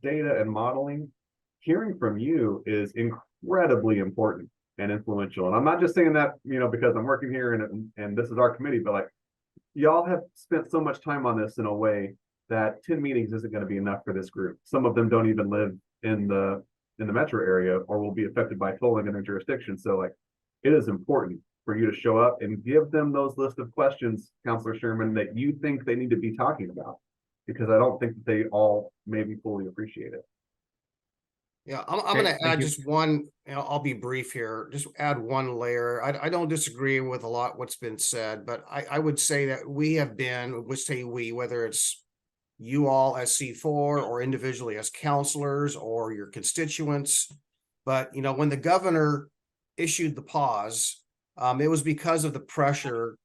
data and modeling. Hearing from you is incredibly important and influential. And I'm not just saying that, because I'm working here and this is our committee, but like, y'all have spent so much time on this in a way that 10 meetings isn't going to be enough for this group. Some of them don't even live in the metro area or will be affected by tolling in their jurisdiction. So like, it is important for you to show up and give them those list of questions, Councilor Sherman, that you think they need to be talking about, because I don't think that they all maybe fully appreciate it. Yeah, I'm going to add just one, I'll be brief here, just add one layer. I don't disagree with a lot what's been said, but I would say that we have been, whether it's you all as C4 or individually as counselors or your constituents, but when the governor issued the pause, it was because of the pressure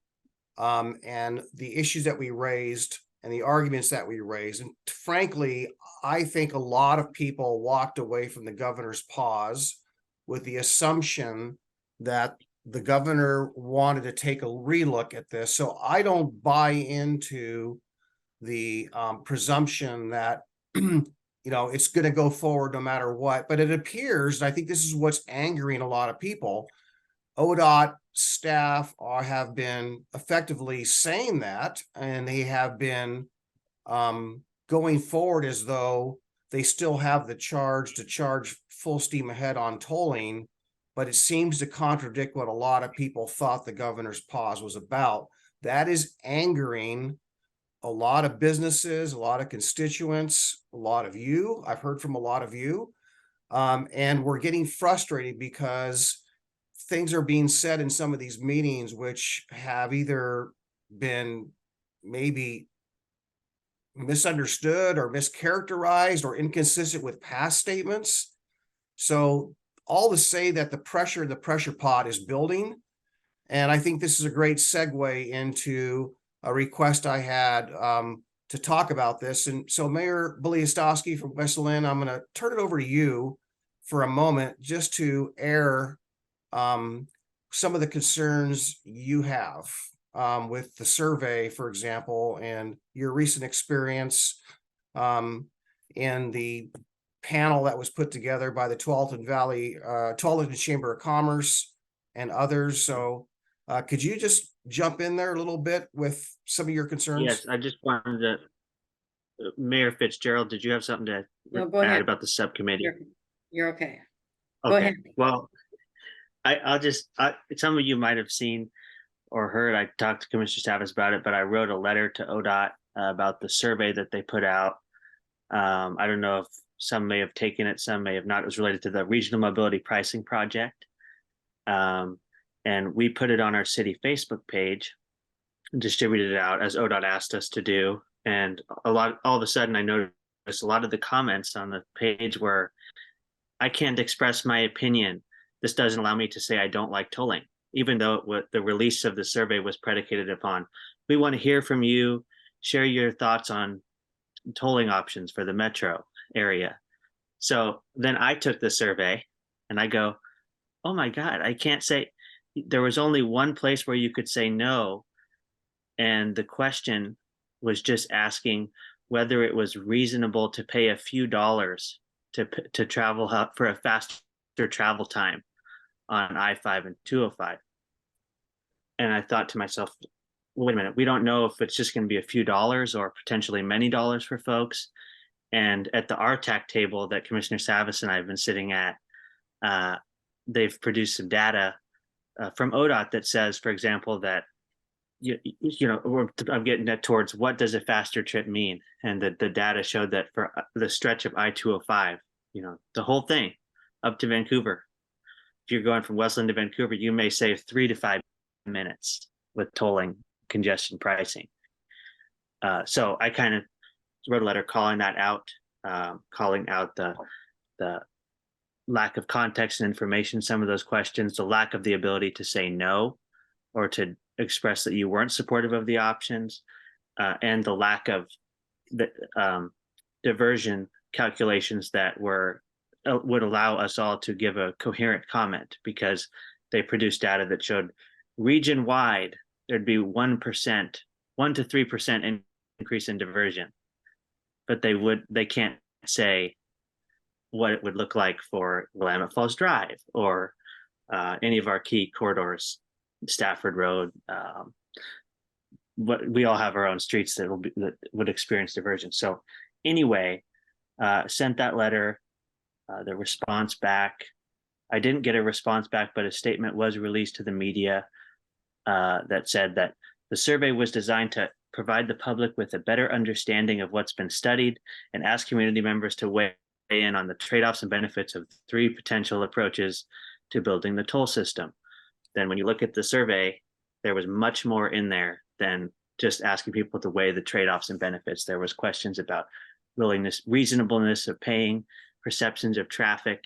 and the issues that we raised and the arguments that we raised. And frankly, I think a lot of people walked away from the governor's pause with the assumption that the governor wanted to take a relook at this. So I don't buy into the presumption that it's going to go forward no matter what. But it appears, and I think this is what's angering a lot of people, ODOT staff have been effectively saying that, and they have been going forward as though they still have the charge to charge full steam ahead on tolling, but it seems to contradict what a lot of people thought the governor's pause was about. That is angering a lot of businesses, a lot of constituents, a lot of you. I've heard from a lot of you, and we're getting frustrated because things are being said in some of these meetings which have either been maybe misunderstood or mischaracterized or inconsistent with past statements. So all to say that the pressure in the pressure pot is building. And I think this is a great segue into a request I had to talk about this. And so Mayor Biliostowski from West Lynn, I'm going to turn it over to you for a moment just to air some of the concerns you have with the survey, for example, and your recent experience in the panel that was put together by the Tualatin Chamber of Commerce and others. So could you just jump in there a little bit with some of your concerns? Yes, I just wanted to, Mayor Fitzgerald, did you have something to add about the subcommittee? You're okay. Okay. Go ahead. Well, some of you might have seen or heard, I talked to Commissioner Savas about it, but I wrote a letter to ODOT about the survey that they put out. I don't know if some may have taken it, some may have not. It was related to the Regional Mobility Pricing Project. And we put it on our city Facebook page and distributed it out as ODOT asked us to do. And all of a sudden I noticed a lot of the comments on the page were, I can't express my opinion. This doesn't allow me to say I don't like tolling, even though the release of the survey was predicated upon. We want to hear from you, share your thoughts on tolling options for the metro area. So then I took the survey and I go, oh my God, I can't say, there was only one place where you could say no, And the question was just asking whether it was reasonable to pay a few dollars to travel for a faster travel time on I-5 and 205. And I thought to myself, wait a minute, we don't know if it's just going to be a few dollars or potentially many dollars for folks. And at the RTAC table that Commissioner Savas and I have been sitting at, they've produced some data from ODOT that says, for example, that I'm getting at towards what does a faster trip mean, and the data showed that for the stretch of I-205, the whole thing up to Vancouver, if you're going from Westland to Vancouver, you may save 3 to 5 minutes with tolling congestion pricing. So I kind of wrote a letter calling that out, calling out the lack of context and information, some of those questions, the lack of the ability to say no or to express that you weren't supportive of the options, and the lack of the diversion calculations that would allow us all to give a coherent comment, because they produced data that showed region-wide there'd be 1% to 3% increase in diversion, but they can't say what it would look like for Willamette Falls Drive or any of our key corridors, Stafford Road. But we all have our own streets that would experience diversion. So anyway, sent that letter. The response back, I didn't get a response back, but a statement was released to the media that said that the survey was designed to provide the public with a better understanding of what's been studied and ask community members to weigh in on the trade-offs and benefits of 3 potential approaches to building the toll system. Then when you look at the survey, there was much more in there than just asking people to weigh the trade-offs and benefits. There was questions about willingness, reasonableness of paying, perceptions of traffic,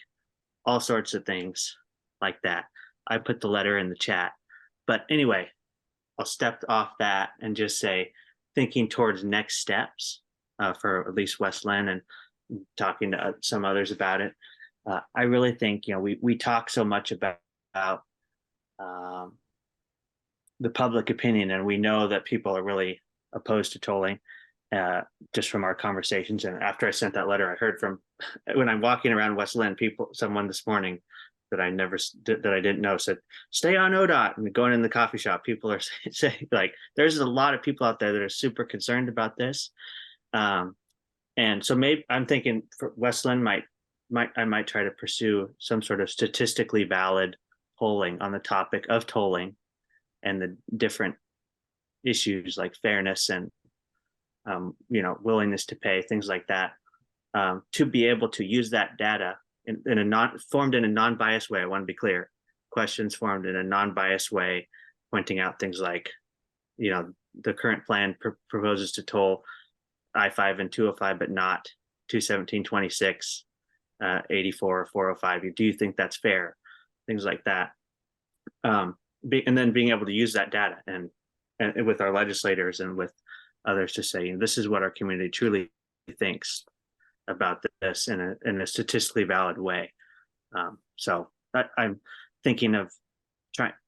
all sorts of things like that. I put the letter in the chat. But anyway, I'll step off that and just say, thinking towards next steps for at least Westland and talking to some others about it. I really think, we talk so much about the public opinion, and we know that people are really opposed to tolling just from our conversations. And after I sent that letter, I heard from, when I'm walking around Westland, someone this morning that I didn't know said, stay on ODOT. And going in the coffee shop, people are saying, like, there's a lot of people out there that are super concerned about this. And so maybe I'm thinking for Westland I might try to pursue some sort of statistically valid polling on the topic of tolling and the different issues like fairness and willingness to pay, things like that, to be able to use that data formed in a non-biased way. I want to be clear, questions formed in a non-biased way, pointing out things like, the current plan proposes to toll I-5 and 205, but not 217, 26, 84, or 405. Do you think that's fair? Things like that. And then being able to use that data and with our legislators and with others to say, this is what our community truly thinks about this in a statistically valid way. So I'm thinking of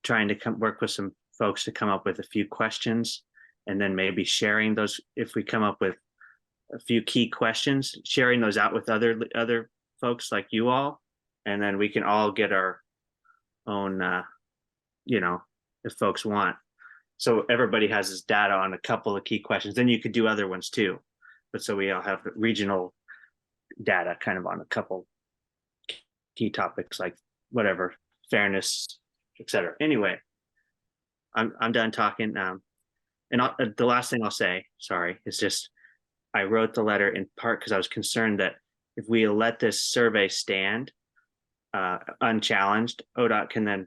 trying to work with some folks to come up with a few questions, and then maybe sharing those, if we come up with a few key questions, sharing those out with other folks like you all, and then we can all get our own, if folks want. So everybody has this data on a couple of key questions. Then you could do other ones too. But so we all have regional data kind of on a couple key topics like whatever, fairness, etc. Anyway, I'm done talking. And the last thing I'll say, sorry, is just I wrote the letter in part because I was concerned that if we let this survey stand unchallenged, ODOT can then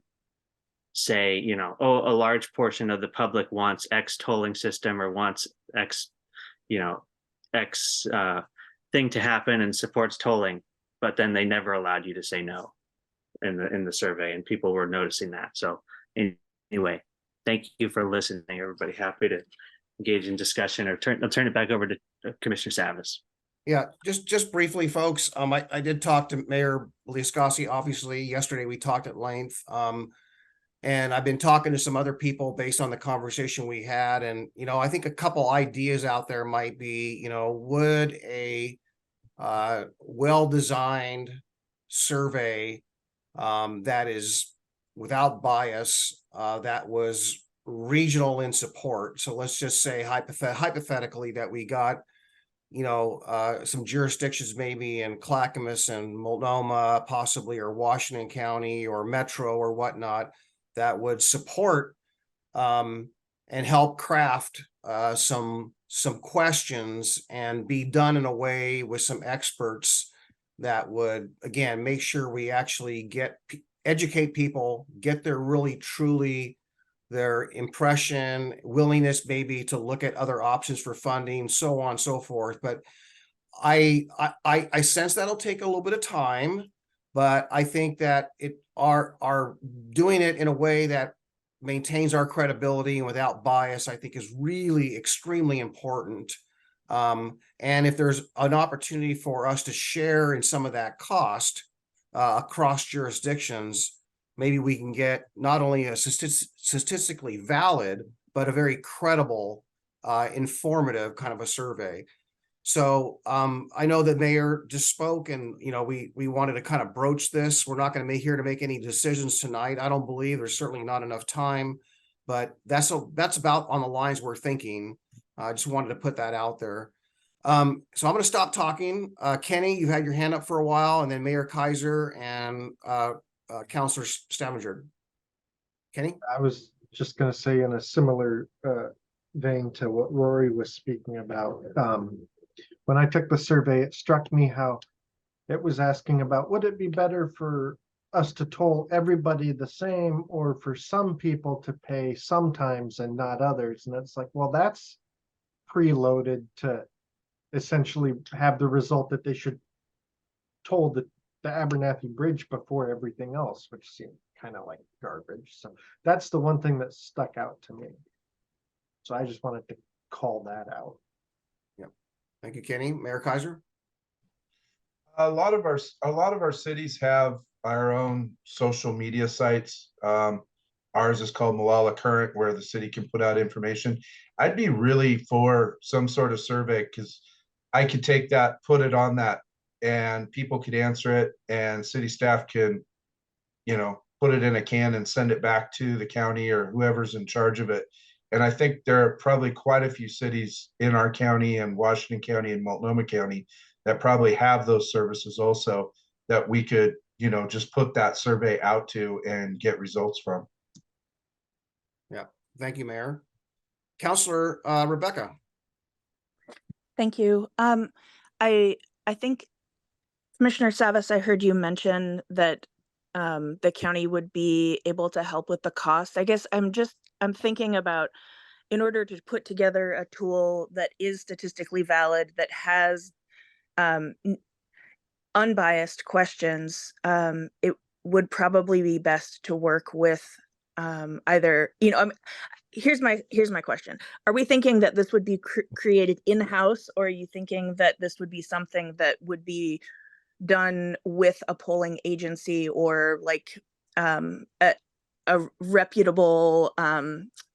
say, a large portion of the public wants X tolling system or wants X, X thing to happen and supports tolling, but then they never allowed you to say no in the survey, and people were noticing that. So anyway, thank you for listening, everybody. Happy to engage in discussion, or I'll turn it back over to Commissioner Savas. Yeah, just briefly, folks. I did talk to Mayor Liascossi, obviously, yesterday. We talked at length. And I've been talking to some other people based on the conversation we had. And, I think a couple ideas out there might be, would a well-designed survey that is without bias, that was regional in support. So let's just say hypothetically that we got, some jurisdictions maybe in Clackamas and Multnomah, possibly, or Washington County or Metro or whatnot, that would support and help craft some questions and be done in a way with some experts that would, again, make sure we actually educate people, get their really truly their impression, willingness maybe to look at other options for funding, so on and so forth. But I sense that'll take a little bit of time, but I think that our doing it in a way that maintains our credibility and without bias, I think is really extremely important. And if there's an opportunity for us to share in some of that cost across jurisdictions, maybe we can get not only a statistically valid, but a very credible, informative kind of a survey. So I know the mayor just spoke, and we wanted to kind of broach this. We're not going to here to make any decisions tonight. I don't believe there's certainly not enough time, but that's about on the lines we're thinking. I just wanted to put that out there. So I'm going to stop talking. Kenny, you had your hand up for a while, and then Mayor Kaiser and Councilor Stavanger. Kenny? I was just going to say, in a similar vein to what Rory was speaking about, when I took the survey, it struck me how it was asking about, would it be better for us to toll everybody the same, or for some people to pay sometimes and not others? And it's like, well, that's preloaded to essentially have the result that they should toll the Abernathy Bridge before everything else, which seemed kind of like garbage. So that's the one thing that stuck out to me. So I just wanted to call that out. Yeah. Thank you, Kenny. Mayor Kaiser? A lot of our cities have our own social media sites. Ours is called Malala Current, where the city can put out information. I'd be really for some sort of survey, because I could take that, put it on that, and people could answer it, and city staff can, put it in a can and send it back to the county or whoever's in charge of it. And I think there are probably quite a few cities in our county and Washington County and Multnomah County that probably have those services also, that we could, just put that survey out to and get results from. Yeah. Thank you, Mayor. Councilor Rebecca. Thank you. I think, Commissioner Savas, I heard you mention that the county would be able to help with the cost. I guess I'm thinking about, in order to put together a tool that is statistically valid, that has unbiased questions, it would probably be best to work with either, here's my question. Are we thinking that this would be created in-house, or are you thinking that this would be something that would be done with a polling agency, or like a reputable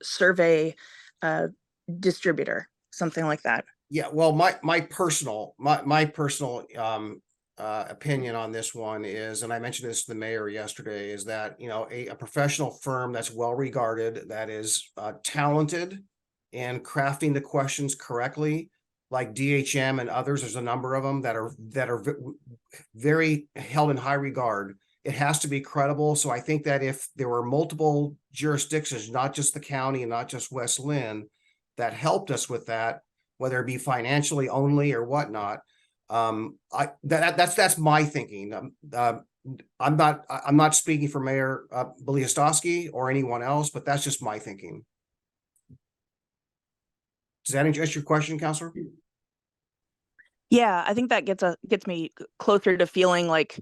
survey distributor, something like that? Yeah, well, my personal opinion on this one is, and I mentioned this to the mayor yesterday, is that a professional firm that's well regarded, that is talented in crafting the questions correctly, like DHM and others. There's a number of them that are very held in high regard. It has to be credible. So I think that if there were multiple jurisdictions, not just the county and not just West Lynn, that helped us with that, whether it be financially only or whatnot, that's my thinking. I'm not speaking for Mayor Biliostowski or anyone else, but that's just my thinking. Does that address your question, Councilor? Yeah, I think that gets me closer to feeling like,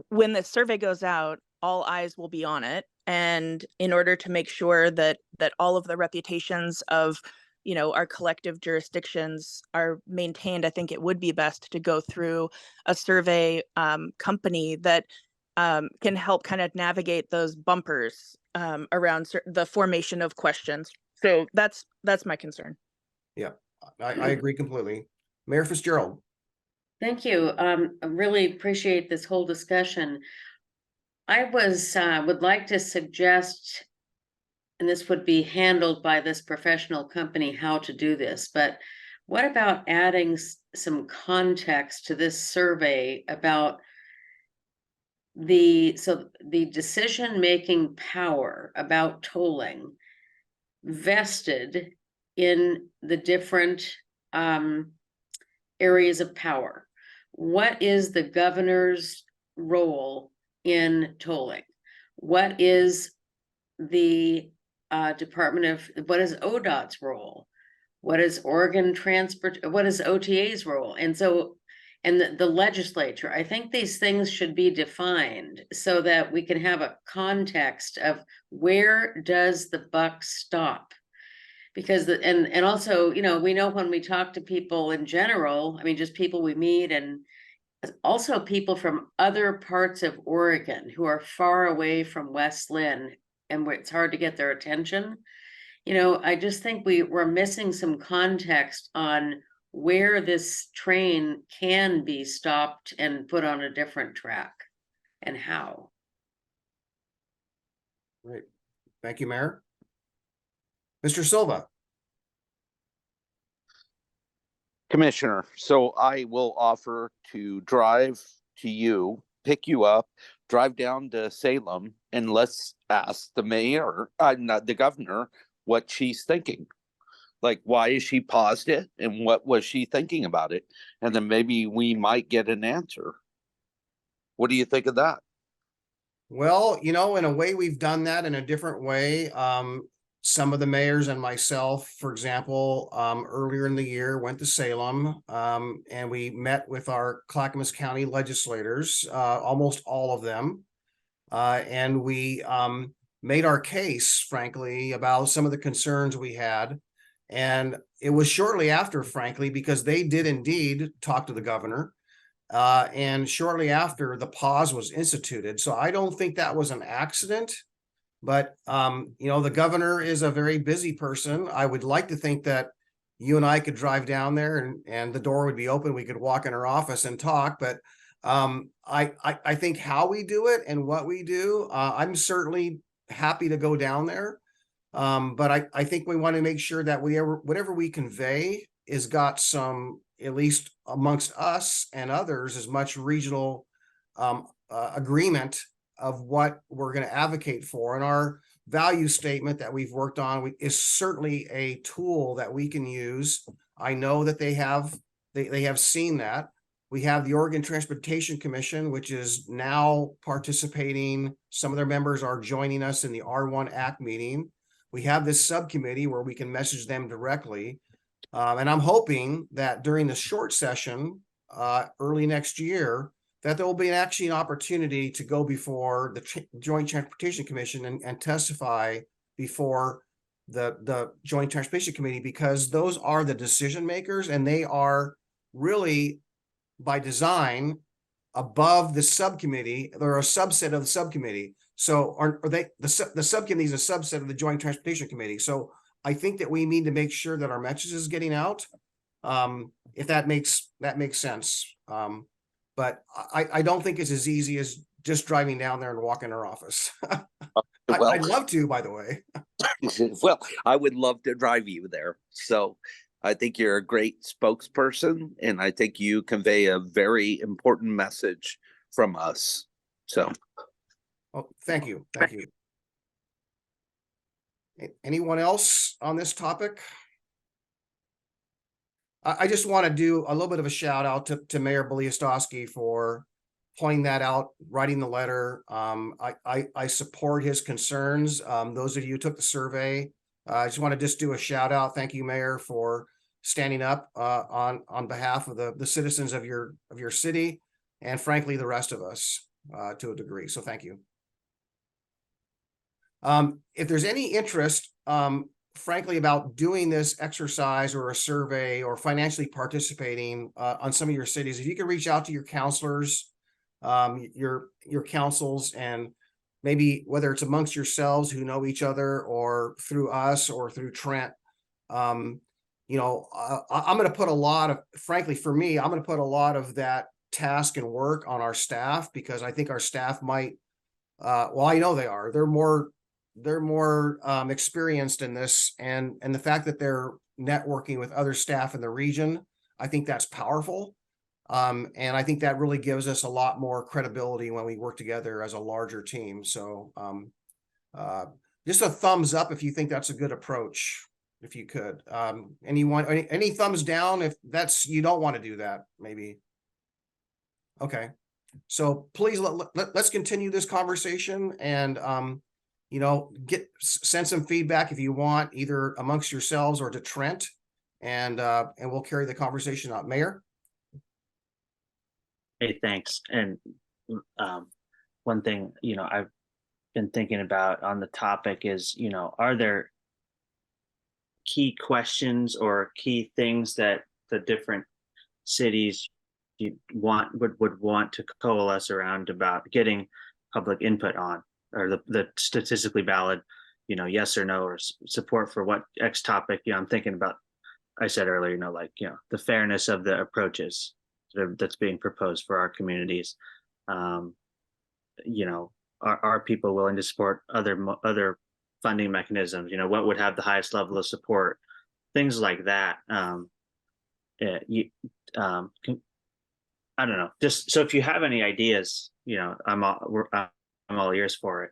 when the survey goes out, all eyes will be on it. And in order to make sure that all of the reputations of, our collective jurisdictions are maintained, I think it would be best to go through a survey company that can help kind of navigate those bumpers around the formation of questions. So that's my concern. Yeah, I agree completely. Mayor Fitzgerald. Thank you. I really appreciate this whole discussion. I would like to suggest, and this would be handled by this professional company, how to do this, but what about adding some context to this survey about the decision-making power about tolling vested in the different areas of power? What is the governor's role in tolling? What is the what is ODOT's role? What is Oregon Transport? What is OTA's role? And so, and the legislature, I think these things should be defined so that we can have a context of where does the buck stop? Because and also, you know, we know when we talk to people in general, I mean, just people we meet, and also people from other parts of Oregon who are far away from West Lynn, and where it's hard to get their attention. You know, I just think we're missing some context on where this train can be stopped and put on a different track and how. Great. Thank you, Mayor. Mr. Silva. Commissioner, so I will offer to drive to you, pick you up, drive down to Salem, and let's ask the mayor, not the governor, what she's thinking. Like, why is she paused it, and what was she thinking about it? And then maybe we might get an answer. What do you think of that? Well, you know, in a way, we've done that in a different way. Some of the mayors and myself, for example, earlier in the year went to Salem, and we met with our Clackamas County legislators, almost all of them. And we made our case, frankly, about some of the concerns we had. And it was shortly after, frankly, because they did indeed talk to the governor. And shortly after, the pause was instituted. So I don't think that was an accident. But, you know, the governor is a very busy person. I would like to think that you and I could drive down there and the door would be open. We could walk in her office and talk. But I think how we do it and what we do, I'm certainly happy to go down there. But I think we want to make sure that whatever we convey is got some, at least amongst us and others, as much regional agreement of what we're going to advocate for. And our value statement that we've worked on is certainly a tool that we can use. I know that they have seen that. We have the Oregon Transportation Commission, which is now participating. Some of their members are joining us in the R1 Act meeting. We have this subcommittee where we can message them directly. And I'm hoping that during the short session early next year, that there will be actually an opportunity to go before the Joint Transportation Commission and testify before the Joint Transportation Committee, because those are the decision makers, and they are really by design above the subcommittee. They're a subset of the subcommittee. So are they the subcommittee is a subset of the Joint Transportation Committee. So I think that we need to make sure that our message is getting out. If that makes sense. But I don't think it's as easy as just driving down there and walking in her office. I'd love to, by the way. Well, I would love to drive you there. So I think you're a great spokesperson, and I think you convey a very important message from us. So. Oh, thank you. Thank you. Anyone else on this topic? I just want to do a little bit of a shout out to Mayor Beliostowski for pointing that out, writing the letter. I support his concerns. Those of you who took the survey, I just want to do a shout out. Thank you, Mayor, for standing up on behalf of the citizens of your city, and frankly, the rest of us to a degree. So thank you. If there's any interest, frankly, about doing this exercise or a survey or financially participating on some of your cities, if you can reach out to your counselors, your councils, and maybe whether it's amongst yourselves who know each other or through us or through Trent. I'm going to put a lot of, frankly, for me, I'm going to put a lot of that task and work on our staff, because I think our staff might, well, I know they are, they're more experienced in this, and the fact that they're networking with other staff in the region, I think that's powerful. And I think that really gives us a lot more credibility when we work together as a larger team. So just a thumbs up if you think that's a good approach, if you could. Any thumbs down if you don't want to do that, maybe. Okay. So please let's continue this conversation, and send some feedback if you want, either amongst yourselves or to Trent, and we'll carry the conversation out. Mayor? Hey, thanks. And one thing, I've been thinking about on the topic is, are there key questions or key things that the different cities would want to coalesce around about getting public input on, or the statistically valid, yes or no, or support for what X topic? I'm thinking about, I said earlier, the fairness of the approaches that's being proposed for our communities. Are people willing to support other funding mechanisms? What would have the highest level of support? Things like that. I don't know. Just so if you have any ideas, I'm all ears for it.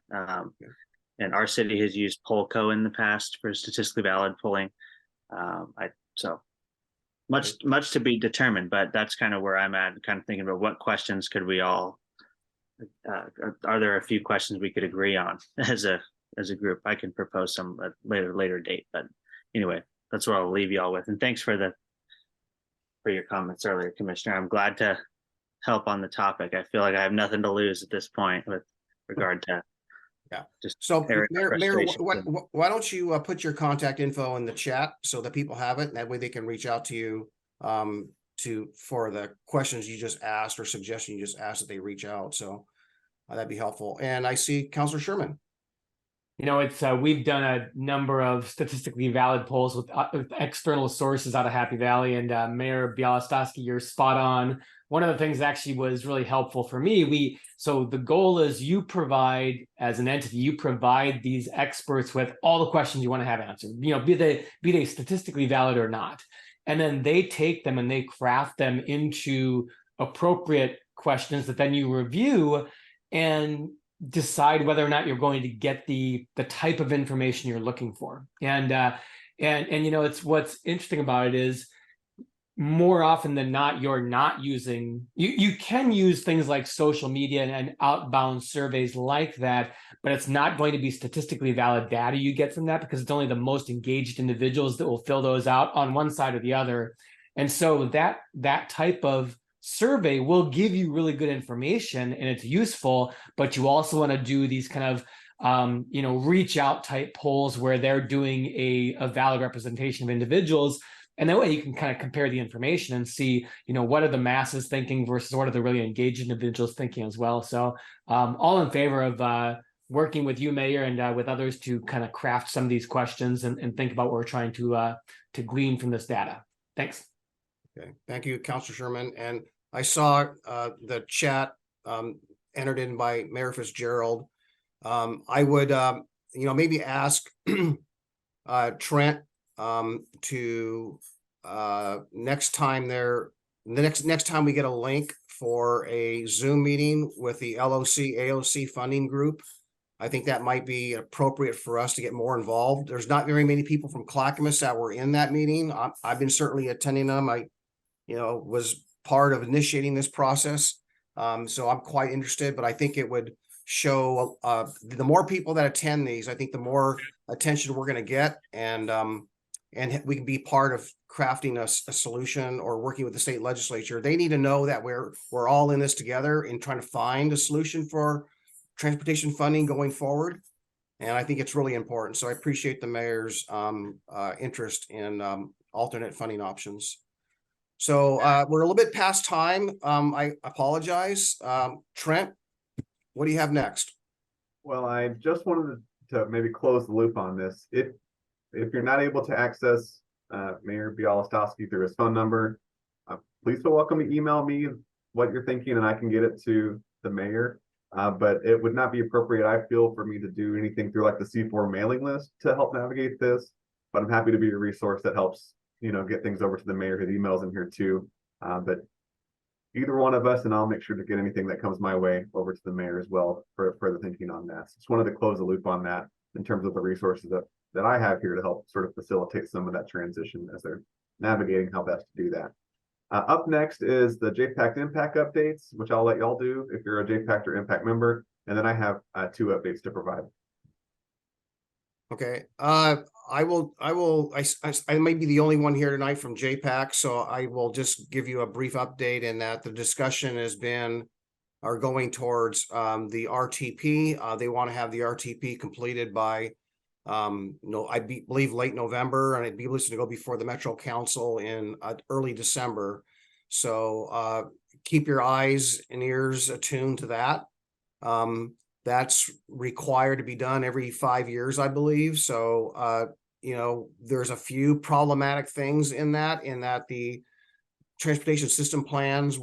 And our city has used Polco in the past for statistically valid polling. So much to be determined, but that's kind of where I'm at, kind of thinking about what questions could we all, are there a few questions we could agree on as a group? I can propose some at later date, but anyway, that's what I'll leave you all with. And thanks for your comments earlier, Commissioner. I'm glad to help on the topic. I feel like I have nothing to lose at this point with regard to just so Mayor, frustration. why don't you put your contact info in the chat so that people have it, and that way they can reach out to you for the questions you just asked or suggestion you just asked, that they reach out. So that'd be helpful. And I see Councilor Sherman. It's we've done a number of statistically valid polls with external sources out of Happy Valley, and Mayor Bialostowski, you're spot on. One of the things that actually was really helpful for me, so the goal is you provide, as an entity, you provide these experts with all the questions you want to have answered, be they statistically valid or not. And then they take them and they craft them into appropriate questions that then you review and decide whether or not you're going to get the type of information you're looking for. And it's, what's interesting about it is, more often than not, you're not using, you can use things like social media and outbound surveys like that, but it's not going to be statistically valid data you get from that, because it's only the most engaged individuals that will fill those out on one side or the other. And so that type of survey will give you really good information and it's useful, but you also want to do these kind of reach out type polls where they're doing a valid representation of individuals. And that way you can kind of compare the information and see, what are the masses thinking versus what are the really engaged individuals thinking as well. So all in favor of working with you, Mayor, and with others to kind of craft some of these questions and think about what we're trying to glean from this data. Thanks. Okay, thank you, Councilor Sherman. And I saw the chat entered in by Mayor Fitzgerald. I would, maybe ask Trent to next time next time we get a link for a Zoom meeting with the LOC AOC funding group, I think that might be appropriate for us to get more involved. There's not very many people from Clackamas that were in that meeting. I've been certainly attending them. I was part of initiating this process. So I'm quite interested, but I think it would show the more people that attend these, I think the more attention we're going to get, and we can be part of crafting a solution or working with the state legislature. They need to know that we're all in this together in trying to find a solution for transportation funding going forward. And I think it's really important. So I appreciate the mayor's interest in alternate funding options. So we're a little bit past time. I apologize. Trent, what do you have next? Well, I just wanted to maybe close the loop on this. If you're not able to access Mayor Bialostowski through his phone number, please feel welcome to email me what you're thinking, and I can get it to the mayor. But it would not be appropriate, I feel, for me to do anything through like the C4 mailing list to help navigate this. But I'm happy to be a resource that helps, get things over to the mayor. His email's in here too. But either one of us, and I'll make sure to get anything that comes my way over to the mayor as well for further thinking on that. So just wanted to close the loop on that in terms of the resources that I have here to help sort of facilitate some of that transition as they're navigating how best to do that. Up next is the JPAC Impact updates, which I'll let y'all do if you're a JPAC or Impact member. And then I have 2 updates to provide. Okay, I may be the only one here tonight from JPAC, so I will just give you a brief update in that the discussion has been are going towards the RTP. They want to have the RTP completed by believe late November, and it'd be listened to go before the Metro Council in early December. So keep your eyes and ears attuned to that. That's required to be done every 5 years, I believe. So there's a few problematic things in that the transportation system plans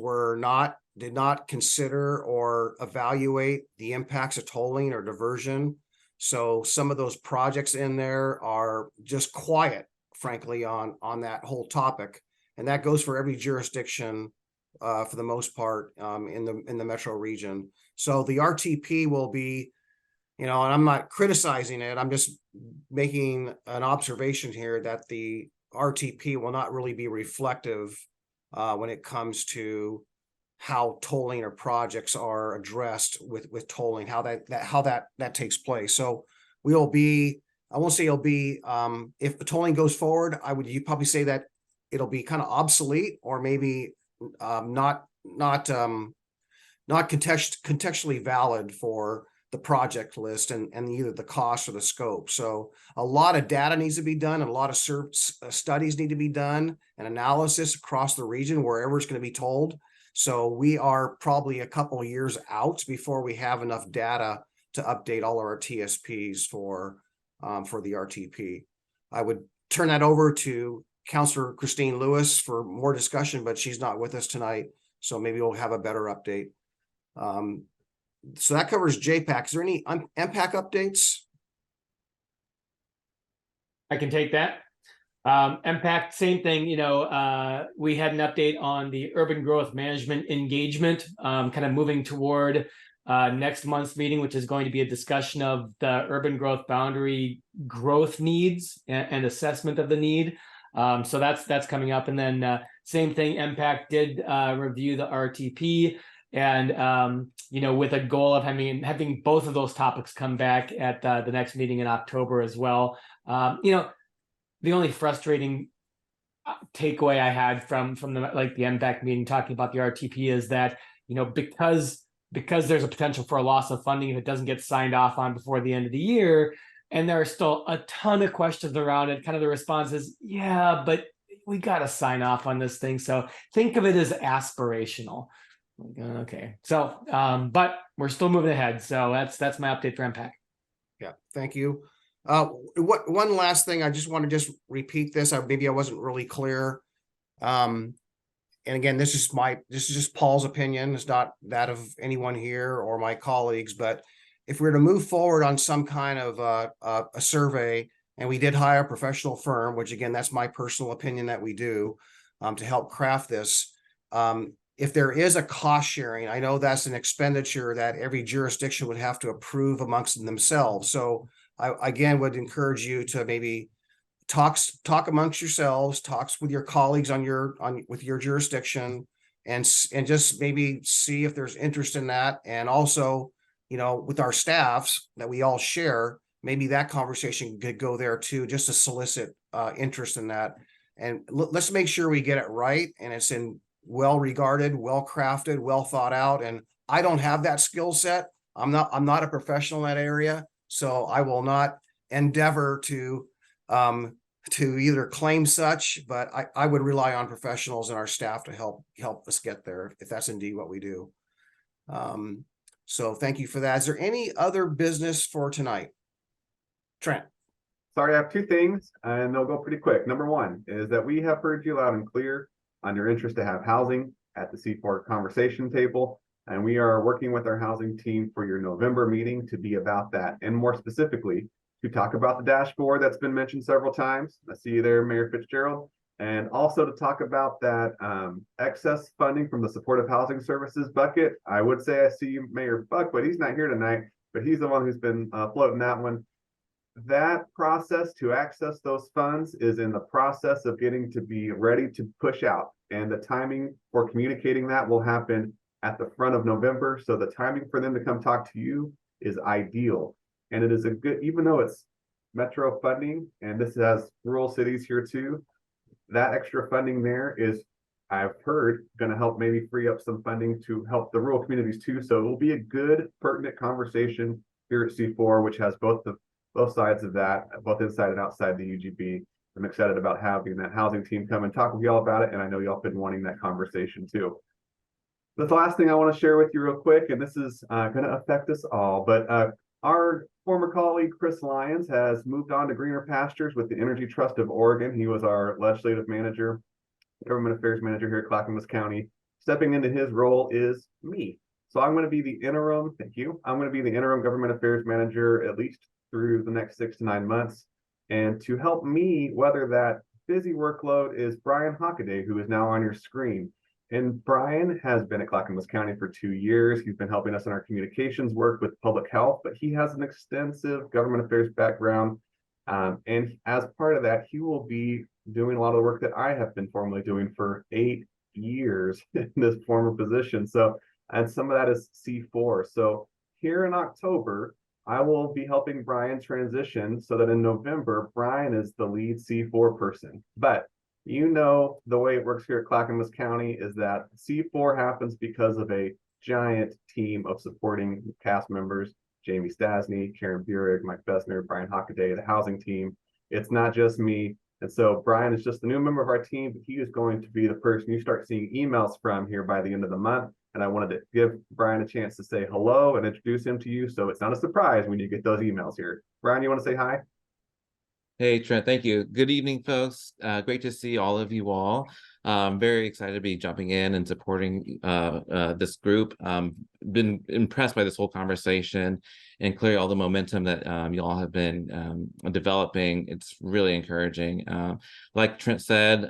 did not consider or evaluate the impacts of tolling or diversion. So some of those projects in there are just quiet, frankly, on that whole topic. And that goes for every jurisdiction for the most part in the metro region. So the RTP will be, and I'm not criticizing it, I'm just making an observation here that the RTP will not really be reflective when it comes to how tolling or projects are addressed with tolling, how that takes place. So we'll be, I won't say it'll be, if the tolling goes forward, you probably say that it'll be kind of obsolete, or maybe not contextually valid for the project list and either the cost or the scope. So a lot of data needs to be done, and a lot of studies need to be done, and analysis across the region wherever it's going to be tolled. So we are probably a couple of years out before we have enough data to update all of our TSPs for the RTP. I would turn that over to Councilor Christine Lewis for more discussion, but she's not with us tonight, so maybe we'll have a better update. So that covers JPAC. Is there any MPAC updates? I can take that. MPAC, same thing. We had an update on the urban growth management engagement, kind of moving toward next month's meeting, which is going to be a discussion of the urban growth boundary growth needs and assessment of the need. So that's coming up. And then same thing, MPAC did review the RTP, and with a goal of having both of those topics come back at the next meeting in October as well. The only frustrating takeaway I had from the MPAC meeting talking about the RTP is that because there's a potential for a loss of funding if it doesn't get signed off on before the end of the year, and there are still a ton of questions around it. Kind of the response is, yeah, but we got to sign off on this thing. So think of it as aspirational. Okay, so but we're still moving ahead. So that's my update for MPAC. Yeah, thank you. One last thing, I just want to repeat this. Maybe I wasn't really clear. And again, this is just Paul's opinion. It's not that of anyone here or my colleagues. But if we were to move forward on some kind of a survey, and we did hire a professional firm, which again, that's my personal opinion that we do to help craft this. If there is a cost sharing, I know that's an expenditure that every jurisdiction would have to approve amongst themselves. So I again would encourage you to maybe talk amongst yourselves, talks with your colleagues with your jurisdiction, and just maybe see if there's interest in that. And also, with our staffs that we all share, maybe that conversation could go there too, just to solicit interest in that. And let's make sure we get it right, and it's in well-regarded, well-crafted, well thought out. And I don't have that skill set. I'm not a professional in that area, so I will not endeavor to to either claim such, but I would rely on professionals and our staff to help us get there if that's indeed what we do. So thank you for that. Is there any other business for tonight? Trent. Sorry, I have two things and they'll go pretty quick. Number one is that we have heard you loud and clear on your interest to have housing at the C4 conversation table. And we are working with our housing team for your November meeting to be about that. And more specifically, to talk about the dashboard that's been mentioned several times. I see you there, Mayor Fitzgerald. And also to talk about that excess funding from the supportive housing services bucket. I would say I see you, Mayor Buck, but he's not here tonight, but he's the one who's been floating that one. That process to access those funds is in the process of getting to be ready to push out. And the timing for communicating that will happen at the front of November. So the timing for them to come talk to you is ideal. And it is a good, even though it's metro funding, and this has rural cities here too, that extra funding there is, I've heard, going to help maybe free up some funding to help the rural communities too. So it will be a good, pertinent conversation here at C4, which has both sides of that, both inside and outside the UGB. I'm excited about having that housing team come and talk with y'all about it. And I know y'all been wanting that conversation too. The last thing I want to share with you real quick, and this is going to affect us all, but our former colleague, Chris Lyons, has moved on to greener pastures with the Energy Trust of Oregon. He was our legislative manager, government affairs manager here at Clackamas County. Stepping into his role is me. So I'm going to be the interim, thank you. I'm going to be the interim government affairs manager at least through the next 6 to 9 months. And to help me weather that busy workload is Brian Hockaday, who is now on your screen. And Brian has been at Clackamas County for 2 years. He's been helping us in our communications work with public health, but he has an extensive government affairs background. And as part of that, he will be doing a lot of the work that I have been formerly doing for 8 years in this former position. So, and some of that is C4. So here in October, I will be helping Brian transition so that in November, Brian is the lead C4 person. But you know, the way it works here at Clackamas County is that C4 happens because of a giant team of supporting cast members, Jamie Stasny, Karen Burig, Mike Besner, Brian Hockaday, the housing team. It's not just me. And so Brian is just a new member of our team, but he is going to be the person you start seeing emails from here by the end of the month. And I wanted to give Brian a chance to say hello and introduce him to you. So it's not a surprise when you get those emails here. Brian, you want to say hi? Hey, Trent, thank you. Good evening, folks. Great to see all of you all. Very excited to be jumping in and supporting this group. Been impressed by this whole conversation and clearly all the momentum that you all have been developing. It's really encouraging. Like Trent said,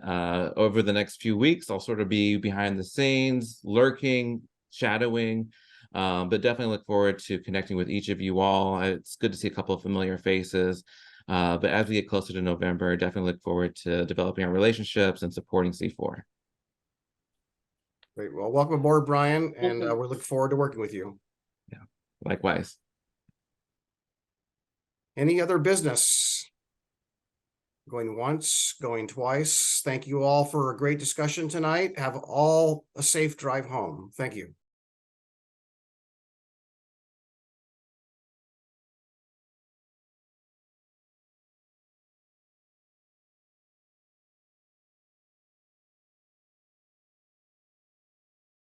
over the next few weeks, I'll sort of be behind the scenes, lurking, shadowing, but definitely look forward to connecting with each of you all. It's good to see a couple of familiar faces. But as we get closer to November, definitely look forward to developing our relationships and supporting C4. Great. Well, welcome aboard, Brian, and we're looking forward to working with you. Yeah, likewise. Any other business? Going once, going twice. Thank you all for a great discussion tonight. Have all a safe drive home. Thank you.